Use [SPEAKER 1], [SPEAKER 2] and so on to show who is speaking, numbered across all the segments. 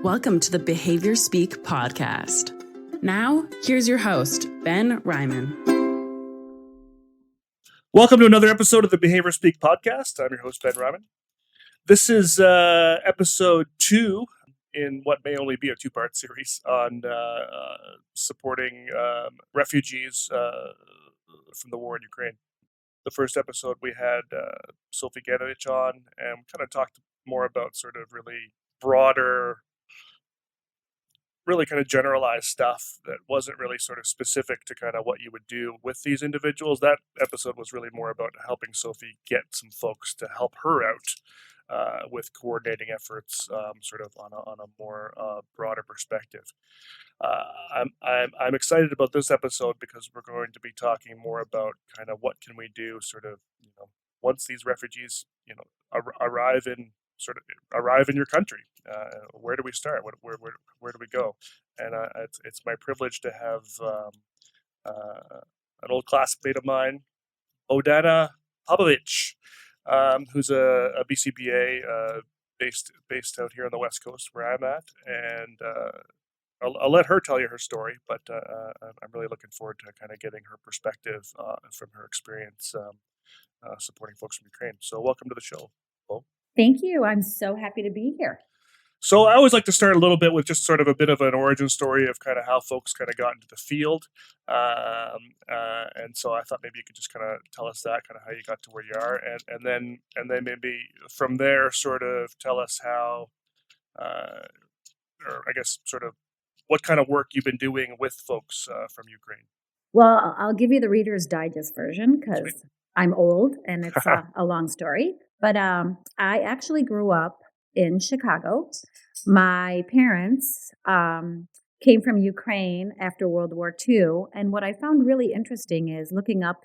[SPEAKER 1] Welcome to the Behaviour Speak podcast. Now, here's your host, Ben Ryman.
[SPEAKER 2] Welcome to another episode of the Behaviour Speak podcast. I'm your host, Ben Ryman. This is episode 2 in what may only be a 2-part series on supporting refugees from the war in Ukraine. The first episode we had Sophie Ganovich on, and we kind of talked more about sort of really broader, really kind of generalized stuff that wasn't really sort of specific to kind of what you would do with these individuals. That episode was really more about helping Sophie get some folks to help her out with coordinating efforts, sort of on a more broader perspective. I'm excited about this episode because we're going to be talking more about kind of what can we do, sort of, once these refugees, arrive in your country. Where do we start? Where do we go? And it's my privilege to have an old classmate of mine, Bohdanna Popowycz, who's a BCBA based out here on the West Coast where I'm at, and I'll let her tell you her story, but I'm really looking forward to kind of getting her perspective from her experience supporting folks from Ukraine. So welcome to the show, Bo.
[SPEAKER 3] Thank you. I'm so happy to be here.
[SPEAKER 2] So I always like to start a little bit with just sort of a bit of an origin story of kind of how folks kind of got into the field. And so I thought maybe you could just kind of tell us that, kind of how you got to where you are. And then maybe from there sort of tell us how, or I guess sort of what kind of work you've been doing with folks from Ukraine.
[SPEAKER 3] Well, I'll give you the Reader's Digest version because I'm old and it's a long story. But I actually grew up in Chicago. My parents came from Ukraine after World War II. And what I found really interesting is looking up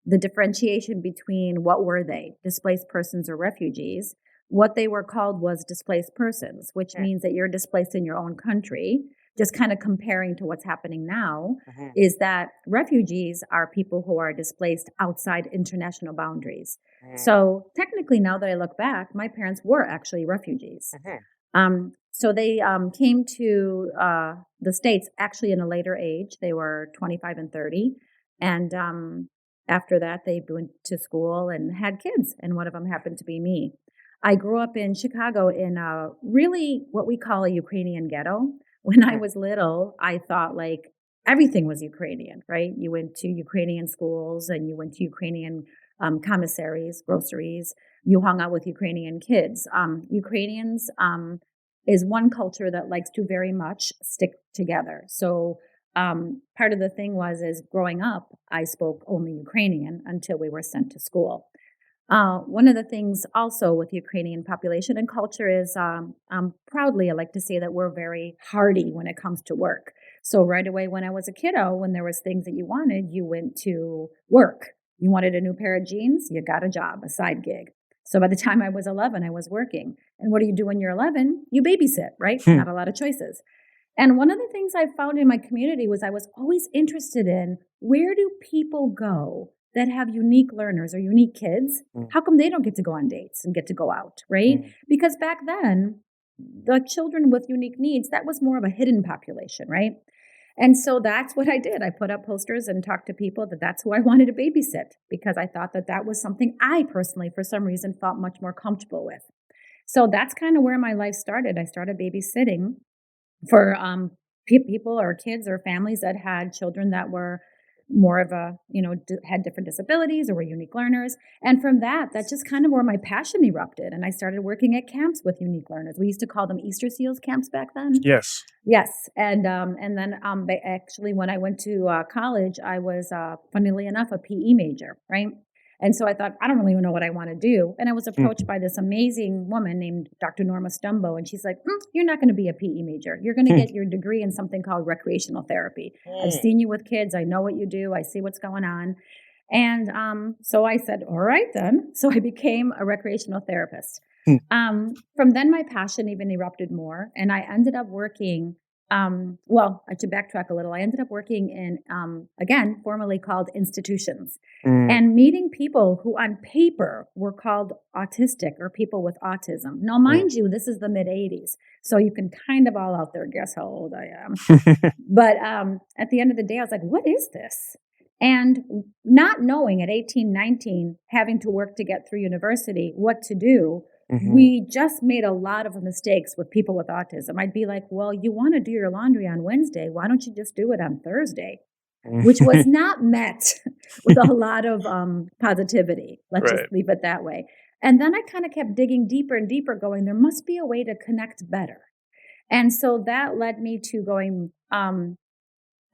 [SPEAKER 3] the differentiation between what were they, displaced persons or refugees. What they were called was displaced persons, which means that you're displaced in your own country. Just kind of comparing to what's happening now, is that refugees are people who are displaced outside international boundaries. So technically, now that I look back, my parents were actually refugees. So they came to the States actually in a later age. They were 25 and 30. And after that, they went to school and had kids. And one of them happened to be me. I grew up in Chicago in really what we call a Ukrainian ghetto. When I was little, I thought like everything was Ukrainian, right? You went to Ukrainian schools and you went to Ukrainian commissaries, groceries. You hung out with Ukrainian kids. Ukrainians is one culture that likes to very much stick together. So part of the thing is growing up, I spoke only Ukrainian until we were sent to school. One of the things also with the Ukrainian population and culture is proudly, I like to say that we're very hardy when it comes to work. So right away when I was a kiddo, when there was things that you wanted, you went to work. You wanted a new pair of jeans, you got a job, a side gig. So by the time I was 11, I was working. And what do you do when you're 11? You babysit, right? Not a lot of choices. And one of the things I found in my community was I was always interested in where do people go that have unique learners or unique kids, how come they don't get to go on dates and get to go out, right? Because back then, the children with unique needs, that was more of a hidden population, right? And so that's what I did. I put up posters and talked to people that's who I wanted to babysit because I thought that was something I personally, for some reason, felt much more comfortable with. So that's kind of where my life started. I started babysitting for people or kids or families that had children that were more of had different disabilities or were unique learners. And from that just kind of where my passion erupted. And I started working at camps with unique learners. We used to call them Easter Seals camps back then.
[SPEAKER 2] Yes.
[SPEAKER 3] And then actually when I went to college, I was, funnily enough, a PE major, right? And so I thought, I don't really know what I want to do. And I was approached by this amazing woman named Dr. Norma Stumbo. And she's like, you're not going to be a PE major. You're going to get your degree in something called recreational therapy. I've seen you with kids. I know what you do. I see what's going on. And so I said, all right, then. So I became a recreational therapist. From then, my passion even erupted more. And I ended up working well, I should backtrack a little. I ended up working in, again, formerly called institutions,
[SPEAKER 2] Mm,
[SPEAKER 3] and meeting people who on paper were called autistic or people with autism. Now, mind you, this is the mid 80s. So you can kind of all out there guess how old I am. But at the end of the day, I was like, what is this? And not knowing at 18, 19, having to work to get through university, what to do, we just made a lot of mistakes with people with autism. I'd be like, well, you want to do your laundry on Wednesday. Why don't you just do it on Thursday? Which was not met with a lot of positivity. Let's
[SPEAKER 2] Right.
[SPEAKER 3] just leave it that way. And then I kind of kept digging deeper and deeper, going, there must be a way to connect better. And so that led me to going,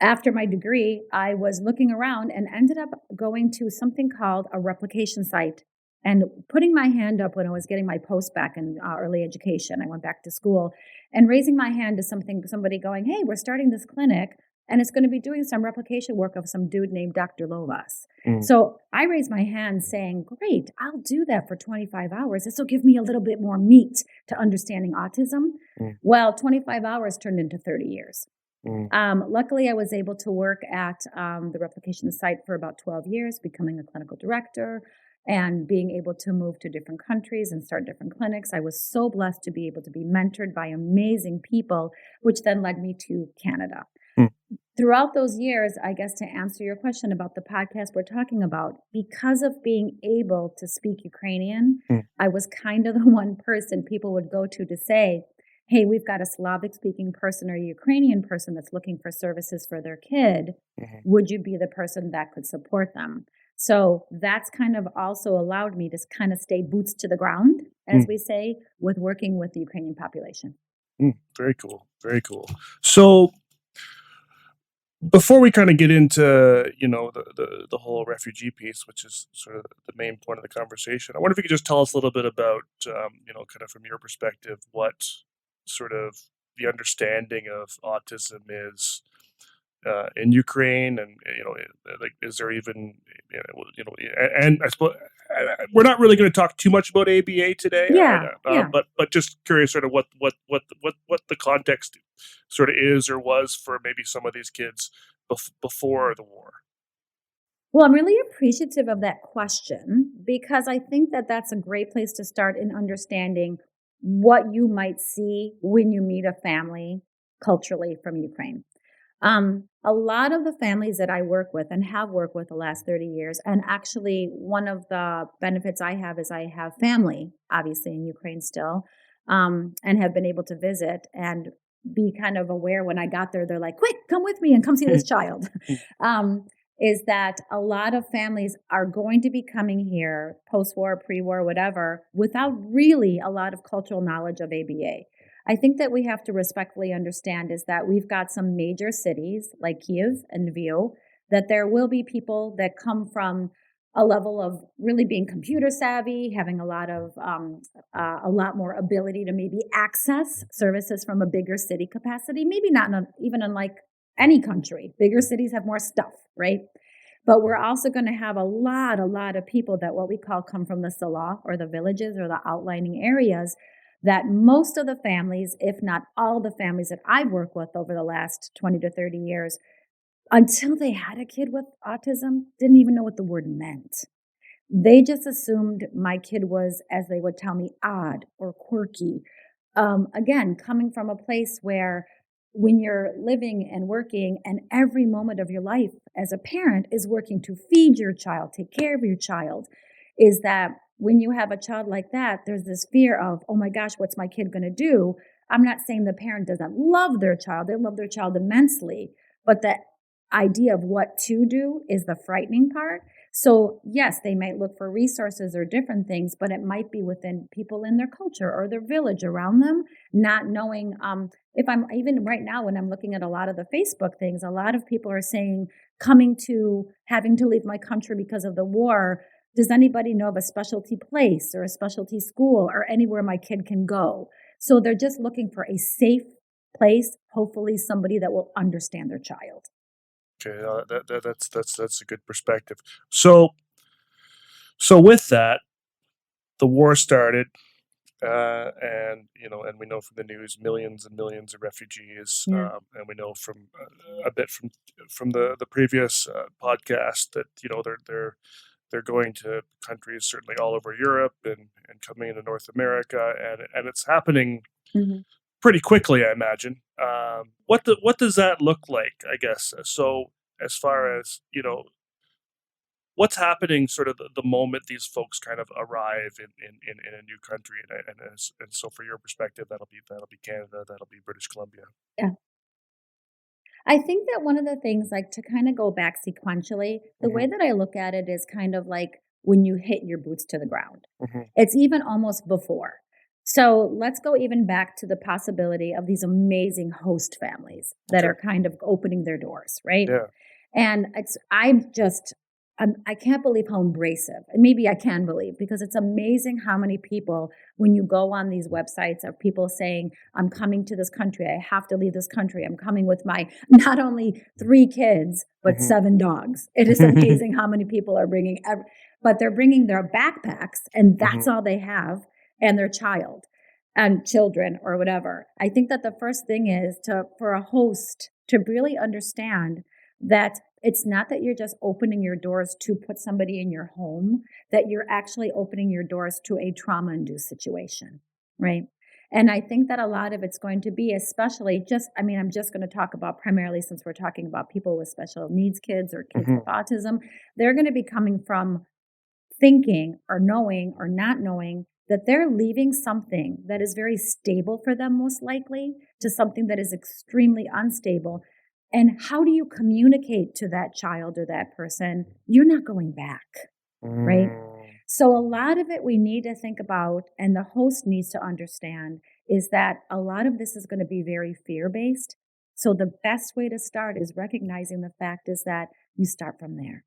[SPEAKER 3] after my degree, I was looking around and ended up going to something called a replication site and putting my hand up when I was getting my post back in early education. I went back to school and raising my hand to somebody going, hey, we're starting this clinic and it's going to be doing some replication work of some dude named Dr. Lovas. So I raised my hand saying, great, I'll do that for 25 hours. This will give me a little bit more meat to understanding autism. Well, 25 hours turned into 30 years. Luckily, I was able to work at the replication site for about 12 years, becoming a clinical director and being able to move to different countries and start different clinics. I was so blessed to be able to be mentored by amazing people, which then led me to Canada. Throughout those years, I guess to answer your question about the podcast we're talking about, because of being able to speak Ukrainian, I was kind of the one person people would go to say, hey, we've got a Slavic-speaking person or a Ukrainian person that's looking for services for their kid. Would you be the person that could support them? So that's kind of also allowed me to kind of stay boots to the ground, as we say, with working with the Ukrainian population.
[SPEAKER 2] Very cool. Very cool. So before we kind of get into, the whole refugee piece, which is sort of the main point of the conversation, I wonder if you could just tell us a little bit about, kind of from your perspective, what sort of the understanding of autism is in Ukraine, and like, is there even, and I suppose we're not really going to talk too much about ABA today, but just curious, sort of what the context sort of is or was for maybe some of these kids before the war.
[SPEAKER 3] Well, I'm really appreciative of that question because I think that that's a great place to start in understanding what you might see when you meet a family culturally from Ukraine. A lot of the families that I work with and have worked with the last 30 years, and actually one of the benefits I have is I have family, obviously in Ukraine still, and have been able to visit and be kind of aware when I got there, they're like, quick, come with me and come see this child. Is that a lot of families are going to be coming here post-war, pre-war, whatever, without really a lot of cultural knowledge of ABA. I think that we have to respectfully understand is that we've got some major cities like Kiev and Lviv, that there will be people that come from a level of really being computer savvy, having a lot more ability to maybe access services from a bigger city capacity, maybe not even unlike any country. Bigger cities have more stuff, right? But we're also going to have a lot of people that what we call come from the Salah or the villages or the outlining areas, that most of the families, if not all the families that I've worked with over the last 20 to 30 years, until they had a kid with autism, didn't even know what the word meant. They just assumed my kid was, as they would tell me, odd or quirky. Again, coming from a place where when you're living and working and every moment of your life as a parent is working to feed your child, take care of your child, is that when you have a child like that, there's this fear of, oh my gosh, what's my kid going to do? I'm not saying the parent doesn't love their child. They love their child immensely. But the idea of what to do is the frightening part. So yes, they might look for resources or different things, but it might be within people in their culture or their village around them, not knowing. If I'm even right now, when I'm looking at a lot of the Facebook things, a lot of people are saying having to leave my country because of the war. Does anybody know of a specialty place or a specialty school or anywhere my kid can go? So they're just looking for a safe place, hopefully somebody that will understand their child.
[SPEAKER 2] Okay, that's a good perspective. So with that, the war started. and we know from the news millions and millions of refugees,
[SPEAKER 3] Yeah.
[SPEAKER 2] and we know from a bit from the previous podcast that they're going to countries certainly all over Europe and coming into North America, and it's happening
[SPEAKER 3] Mhm.
[SPEAKER 2] pretty quickly, I imagine. What does that look like, I guess? So as far as what's happening sort of the moment these folks kind of arrive in a new country, and so for your perspective, that'll be Canada, that'll be British Columbia.
[SPEAKER 3] Yeah. I think that one of the things, like to kind of go back sequentially, the way
[SPEAKER 2] Hmm.
[SPEAKER 3] that I look at it is kind of like when you hit your boots to the ground.
[SPEAKER 2] Hmm.
[SPEAKER 3] It's even almost before. So let's go even back to the possibility of these amazing host families that
[SPEAKER 2] Okay.
[SPEAKER 3] are kind of opening their doors, right?
[SPEAKER 2] Yeah.
[SPEAKER 3] And I can't believe how abrasive, and maybe I can believe, because it's amazing how many people, when you go on these websites of people saying, I'm coming to this country, I have to leave this country, I'm coming with my not only 3 kids, but
[SPEAKER 2] Hmm.
[SPEAKER 3] 7 dogs. It is amazing how many people are but they're bringing their backpacks, and
[SPEAKER 2] Hmm.
[SPEAKER 3] that's all they have, and their child and children or whatever. I think that the first thing is for a host to really understand that it's not that you're just opening your doors to put somebody in your home, that you're actually opening your doors to a trauma-induced situation, right? And I think that a lot of it's going to be, especially I'm just going to talk about primarily, since we're talking about people with special needs kids or kids
[SPEAKER 2] Hmm.
[SPEAKER 3] with autism, they're going to be coming from thinking or knowing or not knowing that they're leaving something that is very stable for them, most likely, to something that is extremely unstable. And how do you communicate to that child or that person, you're not going back, right? So, a lot of it we need to think about, and the host needs to understand, is that a lot of this is going to be very fear based. So, the best way to start is recognizing the fact is that you start from there.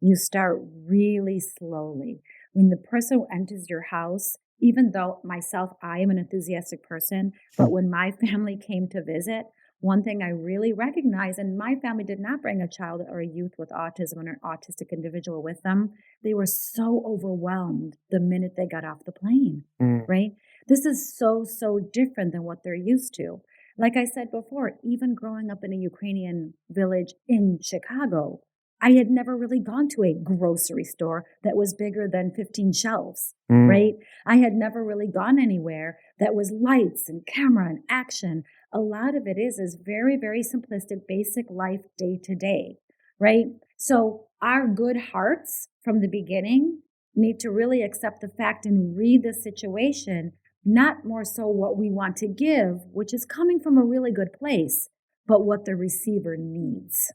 [SPEAKER 3] You start really slowly. When the person enters your house, even though myself, I am an enthusiastic person, but when my family came to visit, one thing I really recognized, and my family did not bring a child or a youth with autism or an autistic individual with them. They were so overwhelmed the minute they got off the plane,
[SPEAKER 2] Mm.
[SPEAKER 3] right? This is so, so different than what they're used to. Like I said before, even growing up in a Ukrainian village in Chicago, I had never really gone to a grocery store that was bigger than 15 shelves, right? I had never really gone anywhere that was lights and camera and action. A lot of it is very, very simplistic, basic life day to day, right? So our good hearts from the beginning need to really accept the fact and read the situation, not more so what we want to give, which is coming from a really good place, but what the receiver needs.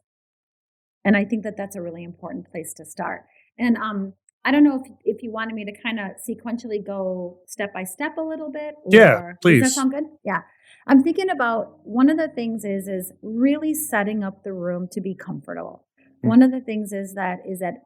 [SPEAKER 3] And I think that that's a really important place to start. And I don't know if you wanted me to kind of sequentially go step by step a little bit,
[SPEAKER 2] Yeah,
[SPEAKER 3] or does that
[SPEAKER 2] please.
[SPEAKER 3] sound good? Yeah. I'm thinking about one of the things is really setting up the room to be comfortable. One of the things is that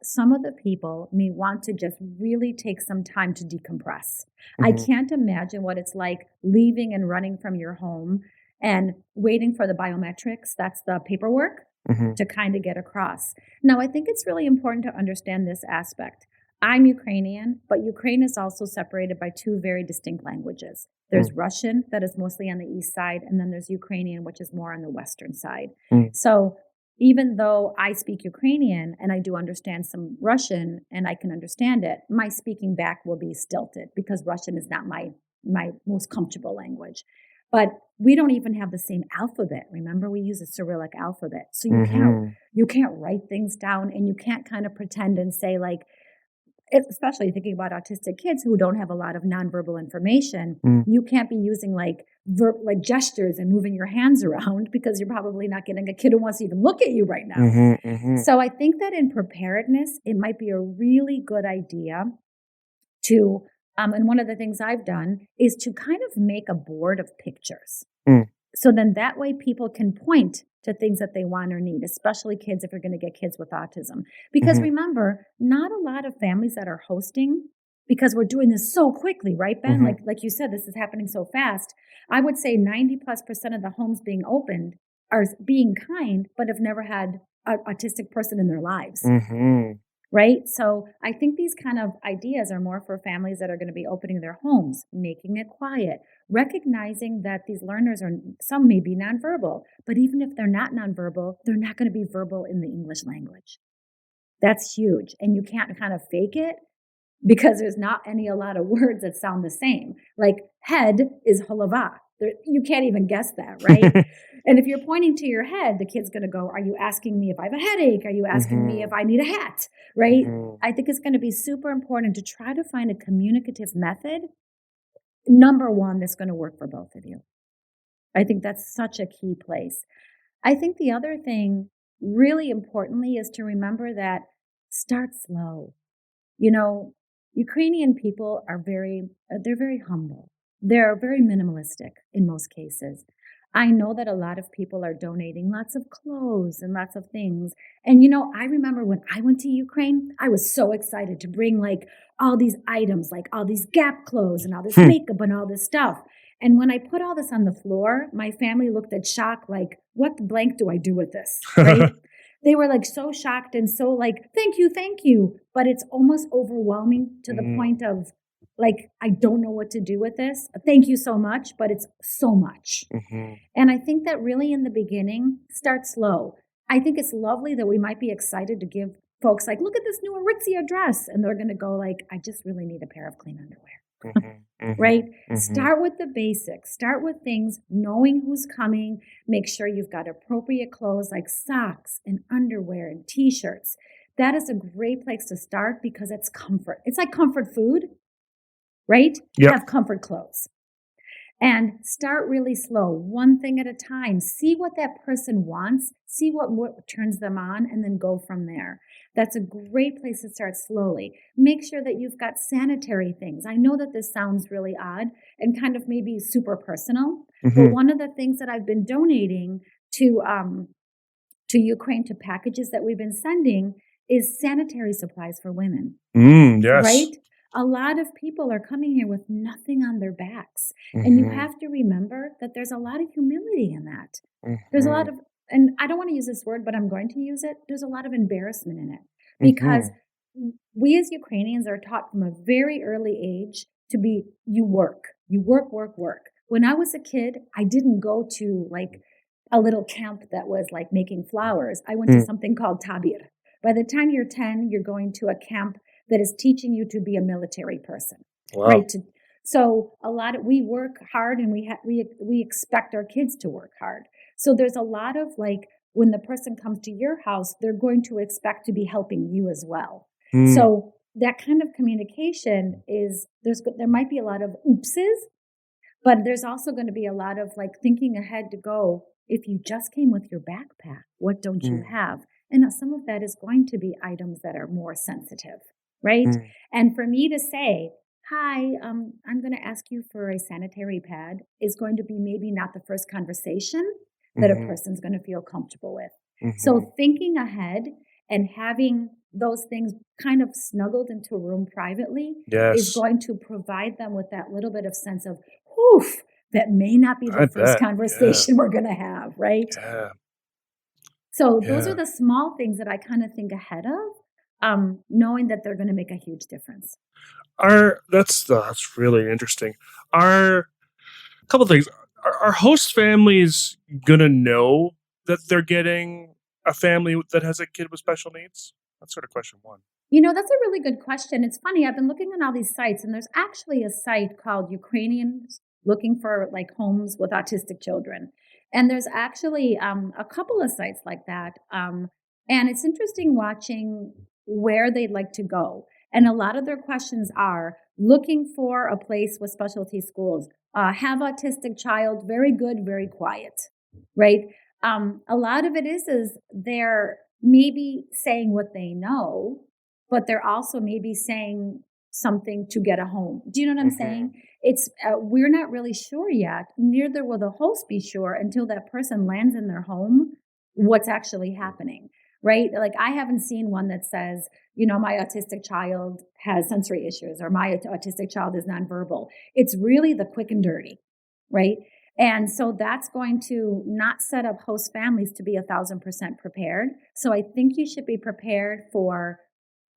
[SPEAKER 3] some of the people may want to just really take some time to decompress. I
[SPEAKER 2] Mhm.
[SPEAKER 3] can't imagine what it's like leaving and running from your home and waiting for the biometrics, that's the paperwork,
[SPEAKER 2] Mhm.
[SPEAKER 3] to kind of get across. Now, I think it's really important to understand this aspect. I'm Ukrainian, but Ukraine is also separated by 2 very distinct languages. There's Russian, that is mostly on the east side, and then there's Ukrainian, which is more on the western side.
[SPEAKER 2] Mm.
[SPEAKER 3] So even though I speak Ukrainian and I do understand some Russian and I can understand it, my speaking back will be stilted because Russian is not my most comfortable language. But we don't even have the same alphabet. Remember, we use a Cyrillic alphabet. So you can't write things down, and you can't kind of pretend and say, like, especially thinking about autistic kids who don't have a lot of nonverbal information, you can't be using like gestures and moving your hands around because you're probably not getting a kid who wants to even look at you right now. So I think that in preparedness, it might be a really good idea to, and one of the things I've done is to kind of make a board of pictures. So then that way people can point to things that they want or need, especially kids if you're going to get kids with autism. Because remember, not a lot of families that are hosting, because we're doing this so quickly, right, Ben? Like you said, this is happening so fast. I would say 90+% of the homes being opened are being kind, but have never had an autistic person in their lives. right? So I think these kind of ideas are more for families that are going to be opening their homes, making it quiet, recognizing that these learners are, some may be nonverbal, but even if they're not nonverbal, they're not going to be verbal in the English language. That's huge. And you can't kind of fake it because there's not a lot of words that sound the same. Like head is holava. You can't even guess that, right? And if you're pointing to your head, the kid's going to go, are you asking me if I have a headache? Are you asking me if I need a hat? Right? I think it's going to be super important to try to find a communicative method, number one, that's going to work for both of you. I think that's such a key place. I think the other thing, really importantly, is to remember that start slow. You know, Ukrainian people are they're very humble. They're very minimalistic in most cases. I know that a lot of people are donating lots of clothes and lots of things. And, I remember when I went to Ukraine, I was so excited to bring like all these items, like all these Gap clothes and all this makeup and all this stuff. And when I put all this on the floor, my family looked at shock, like, what the blank do I do with this? Right? They were like so shocked and so like, thank you. But it's almost overwhelming to the point of like, I don't know what to do with this. Thank you so much, but it's so much. And I think that really in the beginning, start slow. I think it's lovely that we might be excited to give folks like, look at this new Aritzia dress. And they're going to go like, I just really need a pair of clean underwear. Right? Start with the basics. Start with things, knowing who's coming. Make sure you've got appropriate clothes like socks and underwear and t-shirts. That is a great place to start because it's comfort. It's like comfort food, right?
[SPEAKER 2] Yep.
[SPEAKER 3] Have comfort clothes. And start really slow, one thing at a time. See what that person wants, see what turns them on, and then go from there. That's a great place to start slowly. Make sure that you've got sanitary things. I know that this sounds really odd and kind of maybe super personal, but one of the things that I've been donating to Ukraine, to packages that we've been sending, is sanitary supplies for women.
[SPEAKER 2] Yes.
[SPEAKER 3] Right? A lot of people are coming here with nothing on their backs. And you have to remember that there's a lot of humility in that. There's a lot of, and I don't want to use this word, but I'm going to use it. There's a lot of embarrassment in it because we as Ukrainians are taught from a very early age to be, you work. When I was a kid, I didn't go to like a little camp that was like making flowers. I went to something called tabir. By the time you're 10, you're going to a camp that is teaching you to be a military person, right? So we work hard and we expect our kids to work hard. So there's a lot of like, when the person comes to your house, they're going to expect to be helping you as well. So that kind of communication there might be a lot of oopses, but there's also going to be a lot of like thinking ahead to go, if you just came with your backpack, what don't you have? And some of that is going to be items that are more sensitive. Right? And for me to say, hi, I'm going to ask you for a sanitary pad is going to be maybe not the first conversation that a person's going to feel comfortable with. So thinking ahead and having those things kind of snuggled into a room privately is going to provide them with that little bit of sense of, whew, that may not be the first conversation we're going to have, right?
[SPEAKER 2] Yeah.
[SPEAKER 3] So those are the small things that I kind of think ahead of. Knowing that they're going to make a huge difference.
[SPEAKER 2] That's really interesting. A couple things. Are host families going to know that they're getting a family that has a kid with special needs? That's sort of question one.
[SPEAKER 3] That's a really good question. It's funny. I've been looking on all these sites, and there's actually a site called Ukrainian looking for like homes with autistic children. And there's actually a couple of sites like that. And it's interesting watching where they'd like to go. And a lot of their questions are looking for a place with specialty schools, have autistic child, very good, very quiet, right? A lot of it is they're maybe saying what they know, but they're also maybe saying something to get a home. Do you know what I'm saying? It's we're not really sure yet. Neither will the host be sure until that person lands in their home what's actually happening. Right? Like I haven't seen one that says, my autistic child has sensory issues or my autistic child is nonverbal. It's really the quick and dirty, right? And so that's going to not set up host families to be 1,000% prepared. So I think you should be prepared for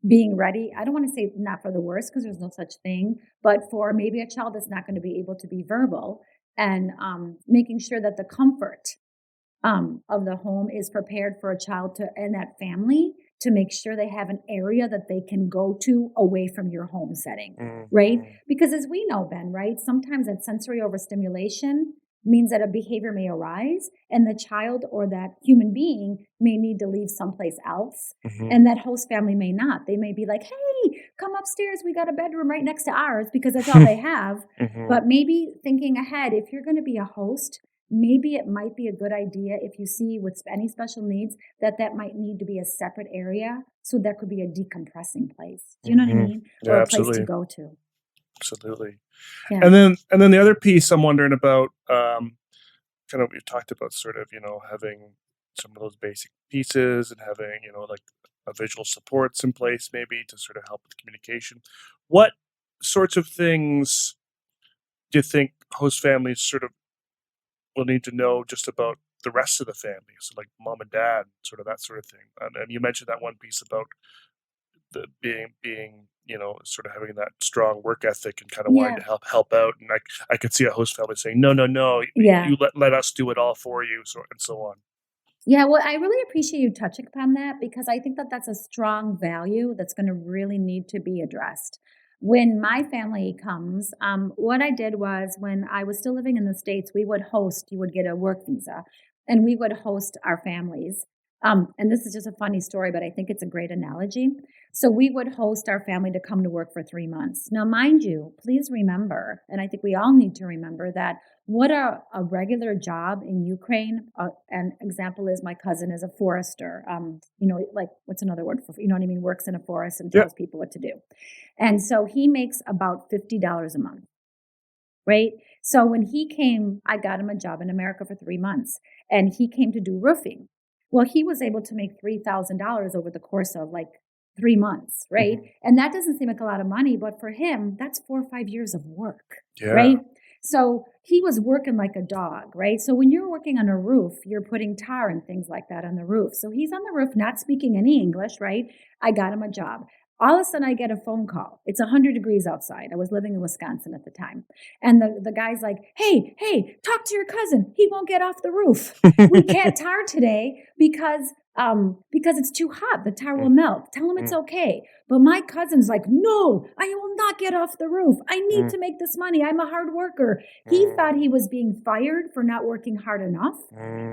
[SPEAKER 3] being ready. I don't want to say not for the worst because there's no such thing, but for maybe a child that's not going to be able to be verbal, and making sure that the comfort of the home is prepared for a child to and that family to make sure they have an area that they can go to away from your home setting, right? Because as we know, Ben, right, sometimes that sensory overstimulation means that a behavior may arise and the child or that human being may need to leave someplace else, and that host family may not. They may be like, hey, come upstairs, we got a bedroom right next to ours, because that's all they have. But maybe thinking ahead, if you're going to be a host, maybe it might be a good idea, if you see with any special needs, that might need to be a separate area. So that could be a decompressing place. Do you know what I mean?
[SPEAKER 2] Yeah,
[SPEAKER 3] or a
[SPEAKER 2] absolutely.
[SPEAKER 3] place to go to.
[SPEAKER 2] Absolutely.
[SPEAKER 3] Yeah.
[SPEAKER 2] And then the other piece I'm wondering about, kind of, we've talked about sort of, having some of those basic pieces and having, like a visual supports in place maybe to sort of help with communication. What sorts of things do you think host families sort of will need to know just about the rest of the family? So like mom and dad, sort of that sort of thing. And you mentioned that one piece about the being sort of having that strong work ethic and kind of wanting to help out. And I could see a host family saying, no,
[SPEAKER 3] Yeah.
[SPEAKER 2] you let us do it all for you, and so on.
[SPEAKER 3] Yeah, well, I really appreciate you touching upon that, because I think that that's a strong value that's going to really need to be addressed. When my family comes, what I did was, when I was still living in the States, we would host, you would get a work visa, and we would host our families. And this is just a funny story, but I think it's a great analogy. So we would host our family to come to work for 3 months. Now, mind you, please remember, and I think we all need to remember, that what a regular job in Ukraine, an example is my cousin is a forester. Like, what's another word for, what I mean? Works in a forest and tells people what to do. And so he makes about $50 a month, right? So when he came, I got him a job in America for 3 months, and he came to do roofing. Well, he was able to make $3,000 over the course of like 3 months, right? And that doesn't seem like a lot of money, but for him, that's 4 or 5 years of work, right? So he was working like a dog, right? So when you're working on a roof, you're putting tar and things like that on the roof. So he's on the roof, not speaking any English, right? I got him a job. All of a sudden, I get a phone call. It's 100 degrees outside. I was living in Wisconsin at the time. And the guy's like, hey, talk to your cousin. He won't get off the roof. We can't tar today because it's too hot. The tar will melt. Tell him it's okay. But my cousin's like, no, I will not get off the roof. I need to make this money. I'm a hard worker. He thought he was being fired for not working hard enough,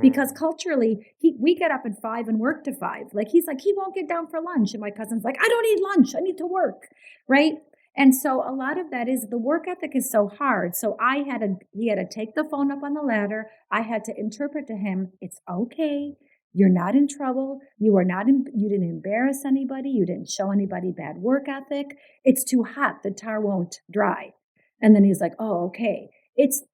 [SPEAKER 3] because culturally, we get up at 5 and work to 5. Like, he's like, he won't get down for lunch. And my cousin's like, I don't need lunch. I need to work, right? And so a lot of that is, the work ethic is so hard. So he had to take the phone up on the ladder. I had to interpret to him, it's okay. You're not in trouble. You didn't embarrass anybody. You didn't show anybody bad work ethic. It's too hot. The tar won't dry. And then he's like, oh, okay.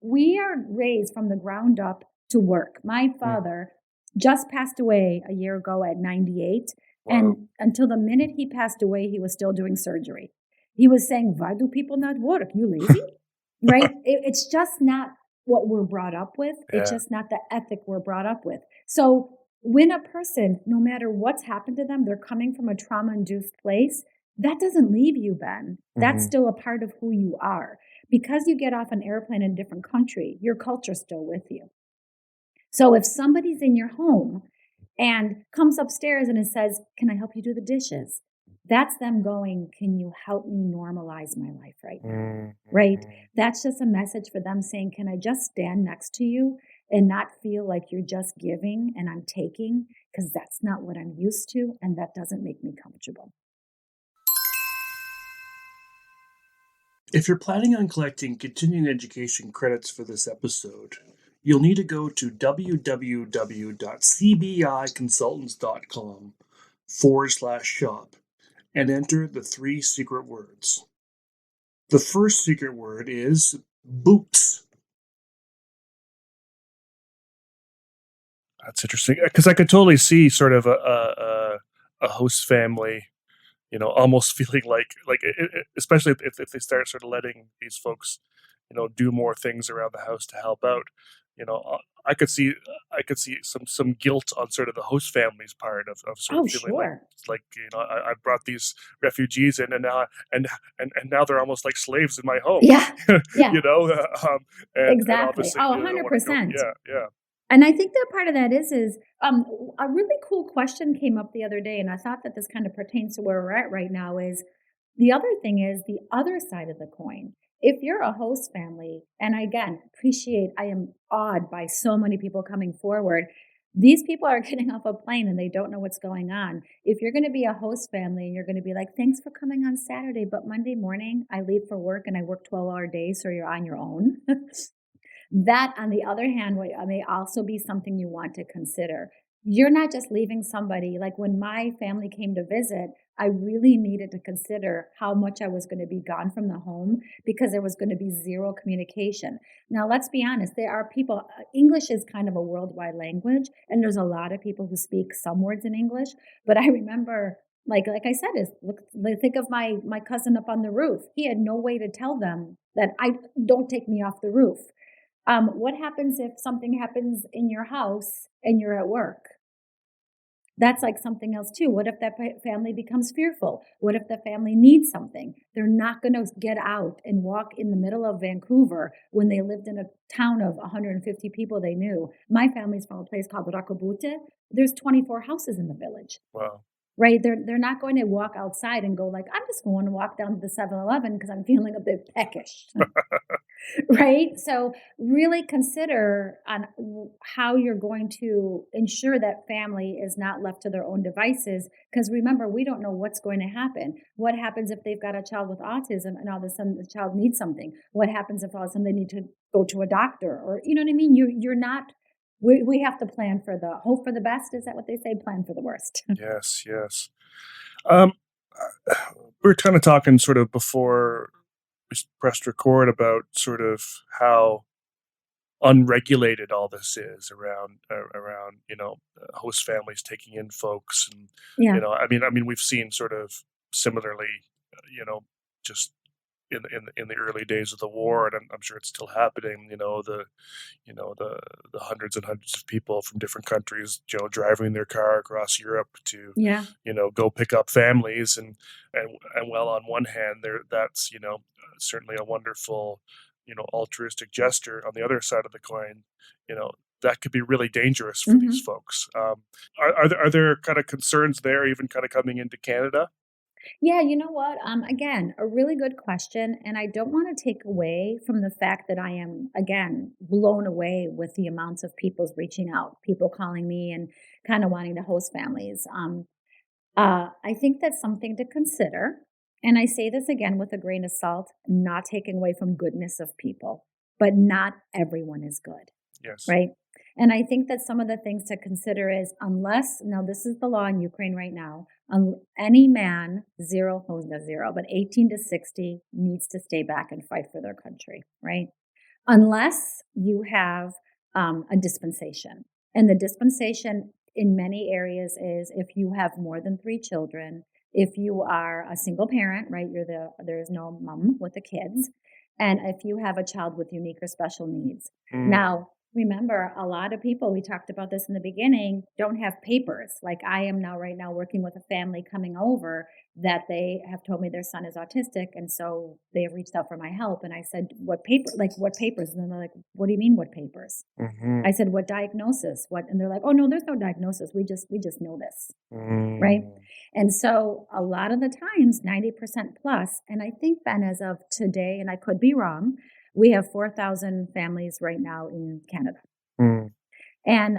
[SPEAKER 3] We are raised from the ground up to work. My father just passed away a year ago at 98. Wow. And until the minute he passed away, he was still doing surgery. He was saying, why do people not work? You lazy? Right? It's just not what we're brought up with. Yeah. It's just not the ethic we're brought up with. So when a person, no matter what's happened to them, they're coming from a trauma-induced place, that doesn't leave you, Ben. That's still a part of who you are. Because you get off an airplane in a different country, your culture's still with you. So if somebody's in your home and comes upstairs and it says, can I help you do the dishes? That's them going, can you help me normalize my life right now? Right? That's just a message for them saying, can I just stand next to you and not feel like you're just giving and I'm taking? Because that's not what I'm used to, and that doesn't make me comfortable.
[SPEAKER 2] If you're planning on collecting continuing education credits for this episode, you'll need to go to www.cbiconsultants.com/shop and enter the 3 secret words. The first secret word is boots. That's interesting, because I could totally see sort of a host family, almost feeling like especially if they start sort of letting these folks, do more things around the house to help out. I could see some guilt on sort of the host family's part of sort
[SPEAKER 3] Oh,
[SPEAKER 2] of feeling
[SPEAKER 3] sure.
[SPEAKER 2] like I brought these refugees in, and now they're almost like slaves in my home.
[SPEAKER 3] Yeah. Yeah,
[SPEAKER 2] you know, and
[SPEAKER 3] exactly.
[SPEAKER 2] obviously
[SPEAKER 3] Oh,
[SPEAKER 2] they don't want to go.
[SPEAKER 3] 100%.
[SPEAKER 2] Yeah.
[SPEAKER 3] And I think that part of that is a really cool question came up the other day, and I thought that this kind of pertains to where we're at right now. Is the other thing is the other side of the coin. If you're a host family, and again, I am awed by so many people coming forward. These people are getting off a plane and they don't know what's going on. If you're going to be a host family and you're going to be like, thanks for coming on Saturday, but Monday morning I leave for work and I work 12-hour days, so you're on your own. That, on the other hand, may also be something you want to consider. You're not just leaving somebody. Like when my family came to visit, I really needed to consider how much I was going to be gone from the home because there was going to be zero communication. Now, let's be honest, there are people, English is kind of a worldwide language, and there's a lot of people who speak some words in English. But I remember, like I said, think of my cousin up on the roof. He had no way to tell them that I don't take me off the roof. What happens if something happens in your house and you're at work? That's like something else too. What if that family becomes fearful? What if the family needs something? They're not going to get out and walk in the middle of Vancouver when they lived in a town of 150 people they knew. My family's from a place called Rakobute. There's 24 houses in the village.
[SPEAKER 2] Wow.
[SPEAKER 3] Right? They're not going to walk outside and go like, I'm just going to walk down to the 7-Eleven because I'm feeling a bit peckish. Right? So really consider on how you're going to ensure that family is not left to their own devices. Because remember, we don't know what's going to happen. What happens if they've got a child with autism and all of a sudden the child needs something? What happens if all of a sudden they need to go to a doctor? Or, you know what I mean? You're not, we have to plan for the hope for the best. Is that what they say? Plan for the worst.
[SPEAKER 2] Yes. Um, we were kind of talking sort of before we pressed record about sort of how unregulated all this is around host families taking in folks, and
[SPEAKER 3] Yeah.
[SPEAKER 2] I mean we've seen sort of similarly, just in the early days of the war, and I'm sure it's still happening. The hundreds and hundreds of people from different countries, driving their car across Europe to
[SPEAKER 3] Yeah.
[SPEAKER 2] go pick up families, and well, on one hand, that's certainly a wonderful altruistic gesture. On the other side of the coin, that could be really dangerous for these folks. Are there kind of concerns there, even kind of coming into Canada?
[SPEAKER 3] Yeah, you know what? Again, a really good question. And I don't want to take away from the fact that I am, again, blown away with the amounts of people's reaching out, people calling me and kind of wanting to host families. I think that's something to consider. And I say this again with a grain of salt, not taking away from goodness of people, but not everyone is good.
[SPEAKER 2] Yes.
[SPEAKER 3] Right. And I think that some of the things to consider is now this is the law in Ukraine right now. Any man, not zero, but 18 to 60 needs to stay back and fight for their country. Right. Unless you have a dispensation. And the dispensation in many areas is if you have more than 3 children, if you are a single parent, right, there's no mom with the kids, and if you have a child with unique or special needs. Now, remember, a lot of people, we talked about this in the beginning, don't have papers. Like I am now right now working with a family coming over that they have told me their son is autistic. And so they have reached out for my help. And I said, what papers? And then they're like, what do you mean what papers? I said, what diagnosis? And they're like, oh no, there's no diagnosis. We just know this. Right. And so a lot of the times, 90% plus, and I think, Ben, as of today, and I could be wrong, we have 4,000 families right now in Canada. And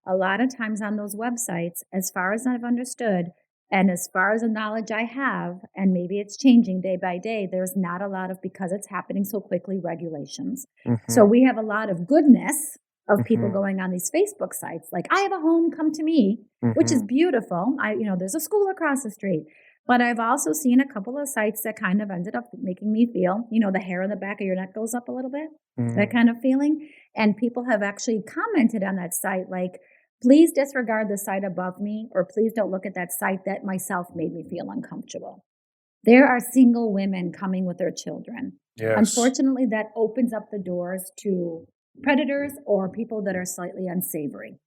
[SPEAKER 3] a lot of times on those websites, as far as I've understood, and as far as the knowledge I have, and maybe it's changing day by day, there's not a lot of, because it's happening so quickly, regulations. So we have a lot of goodness of people going on these Facebook sites, like, I have a home, come to me, which is beautiful. There's a school across the street. But I've also seen a couple of sites that kind of ended up making me feel, the hair on the back of your neck goes up a little bit, that kind of feeling. And people have actually commented on that site, like, please disregard the site above me, or please don't look at that site that myself made me feel uncomfortable. There are single women coming with their children.
[SPEAKER 2] Yes.
[SPEAKER 3] Unfortunately, that opens up the doors to predators or people that are slightly unsavory,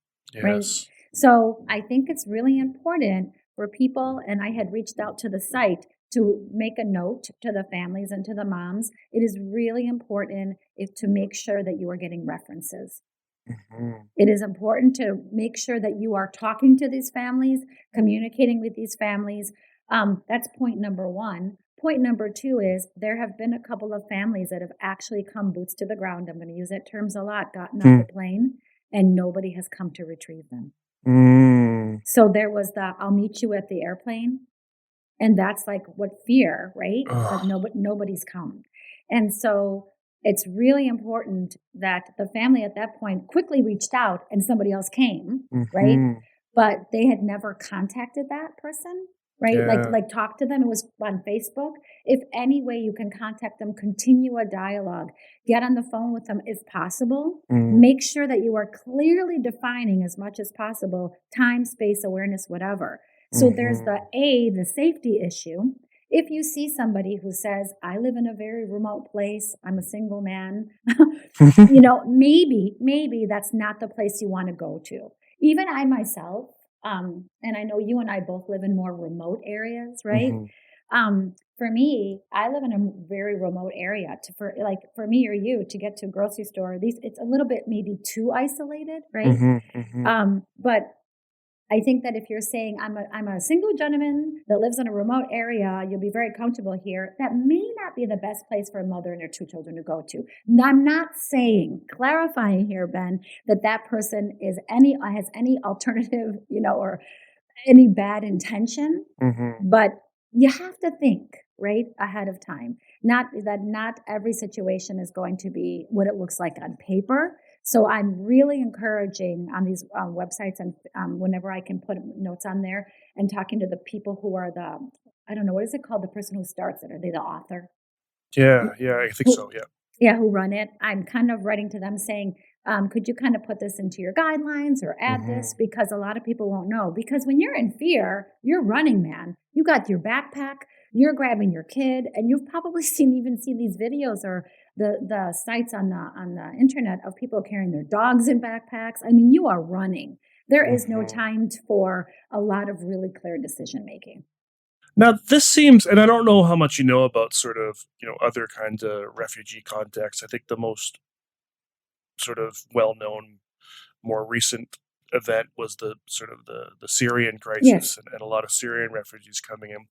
[SPEAKER 3] right?
[SPEAKER 2] Yes.
[SPEAKER 3] So I think it's really important for people, and I had reached out to the site to make a note to the families and to the moms. It is really important to make sure that you are getting references.
[SPEAKER 2] Mhm.
[SPEAKER 3] It is important to make sure that you are talking to these families, communicating with these families. That's point number one. Point number two is there have been a couple of families that have actually come boots to the ground. I'm going to use that terms a lot, gotten off the plane, and nobody has come to retrieve them.
[SPEAKER 2] Mm.
[SPEAKER 3] So there was the, I'll meet you at the airplane. And that's like what fear, right? But nobody's come. And so it's really important that the family at that point quickly reached out and somebody else came, right?
[SPEAKER 2] Mhm.
[SPEAKER 3] But they had never contacted that person, right?
[SPEAKER 2] Yeah.
[SPEAKER 3] Like talk to them. It was on Facebook. If any way you can contact them, continue a dialogue, get on the phone with them if possible. Make sure that you are clearly defining as much as possible time, space, awareness, whatever. So there's the safety issue. If you see somebody who says, I live in a very remote place, I'm a single man, maybe that's not the place you want to go to. Even I myself, and I know you and I both live in more remote areas, right? For me, I live in a very remote area. For me or you to get to a grocery store, it's a little bit maybe too isolated, right? But I think that if you're saying I'm a single gentleman that lives in a remote area, you'll be very comfortable here. That may not be the best place for a mother and her two children to go to. Now, I'm not clarifying here, Ben, that person has any alternative, or any bad intention. But you have to think right ahead of time. Not every situation is going to be what it looks like on paper. So I'm really encouraging on these websites and whenever I can put notes on there and talking to the people who are I don't know, what is it called? The person who starts it. Are they the author?
[SPEAKER 2] Yeah, I think so, yeah.
[SPEAKER 3] Yeah, who run it. I'm kind of writing to them saying, could you kind of put this into your guidelines or add this? Because a lot of people won't know. Because when you're in fear, you're running, man. You got your backpack, you're grabbing your kid, and you've probably seen these videos or the sites on the internet of people carrying their dogs in backpacks. I mean, you are running. There is no time for a lot of really clear decision making.
[SPEAKER 2] Now, this seems, and I don't know how much you know about sort of, other kinds of refugee contexts. I think the most sort of well-known, more recent event was the sort of the Syrian crisis and a lot of Syrian refugees coming in.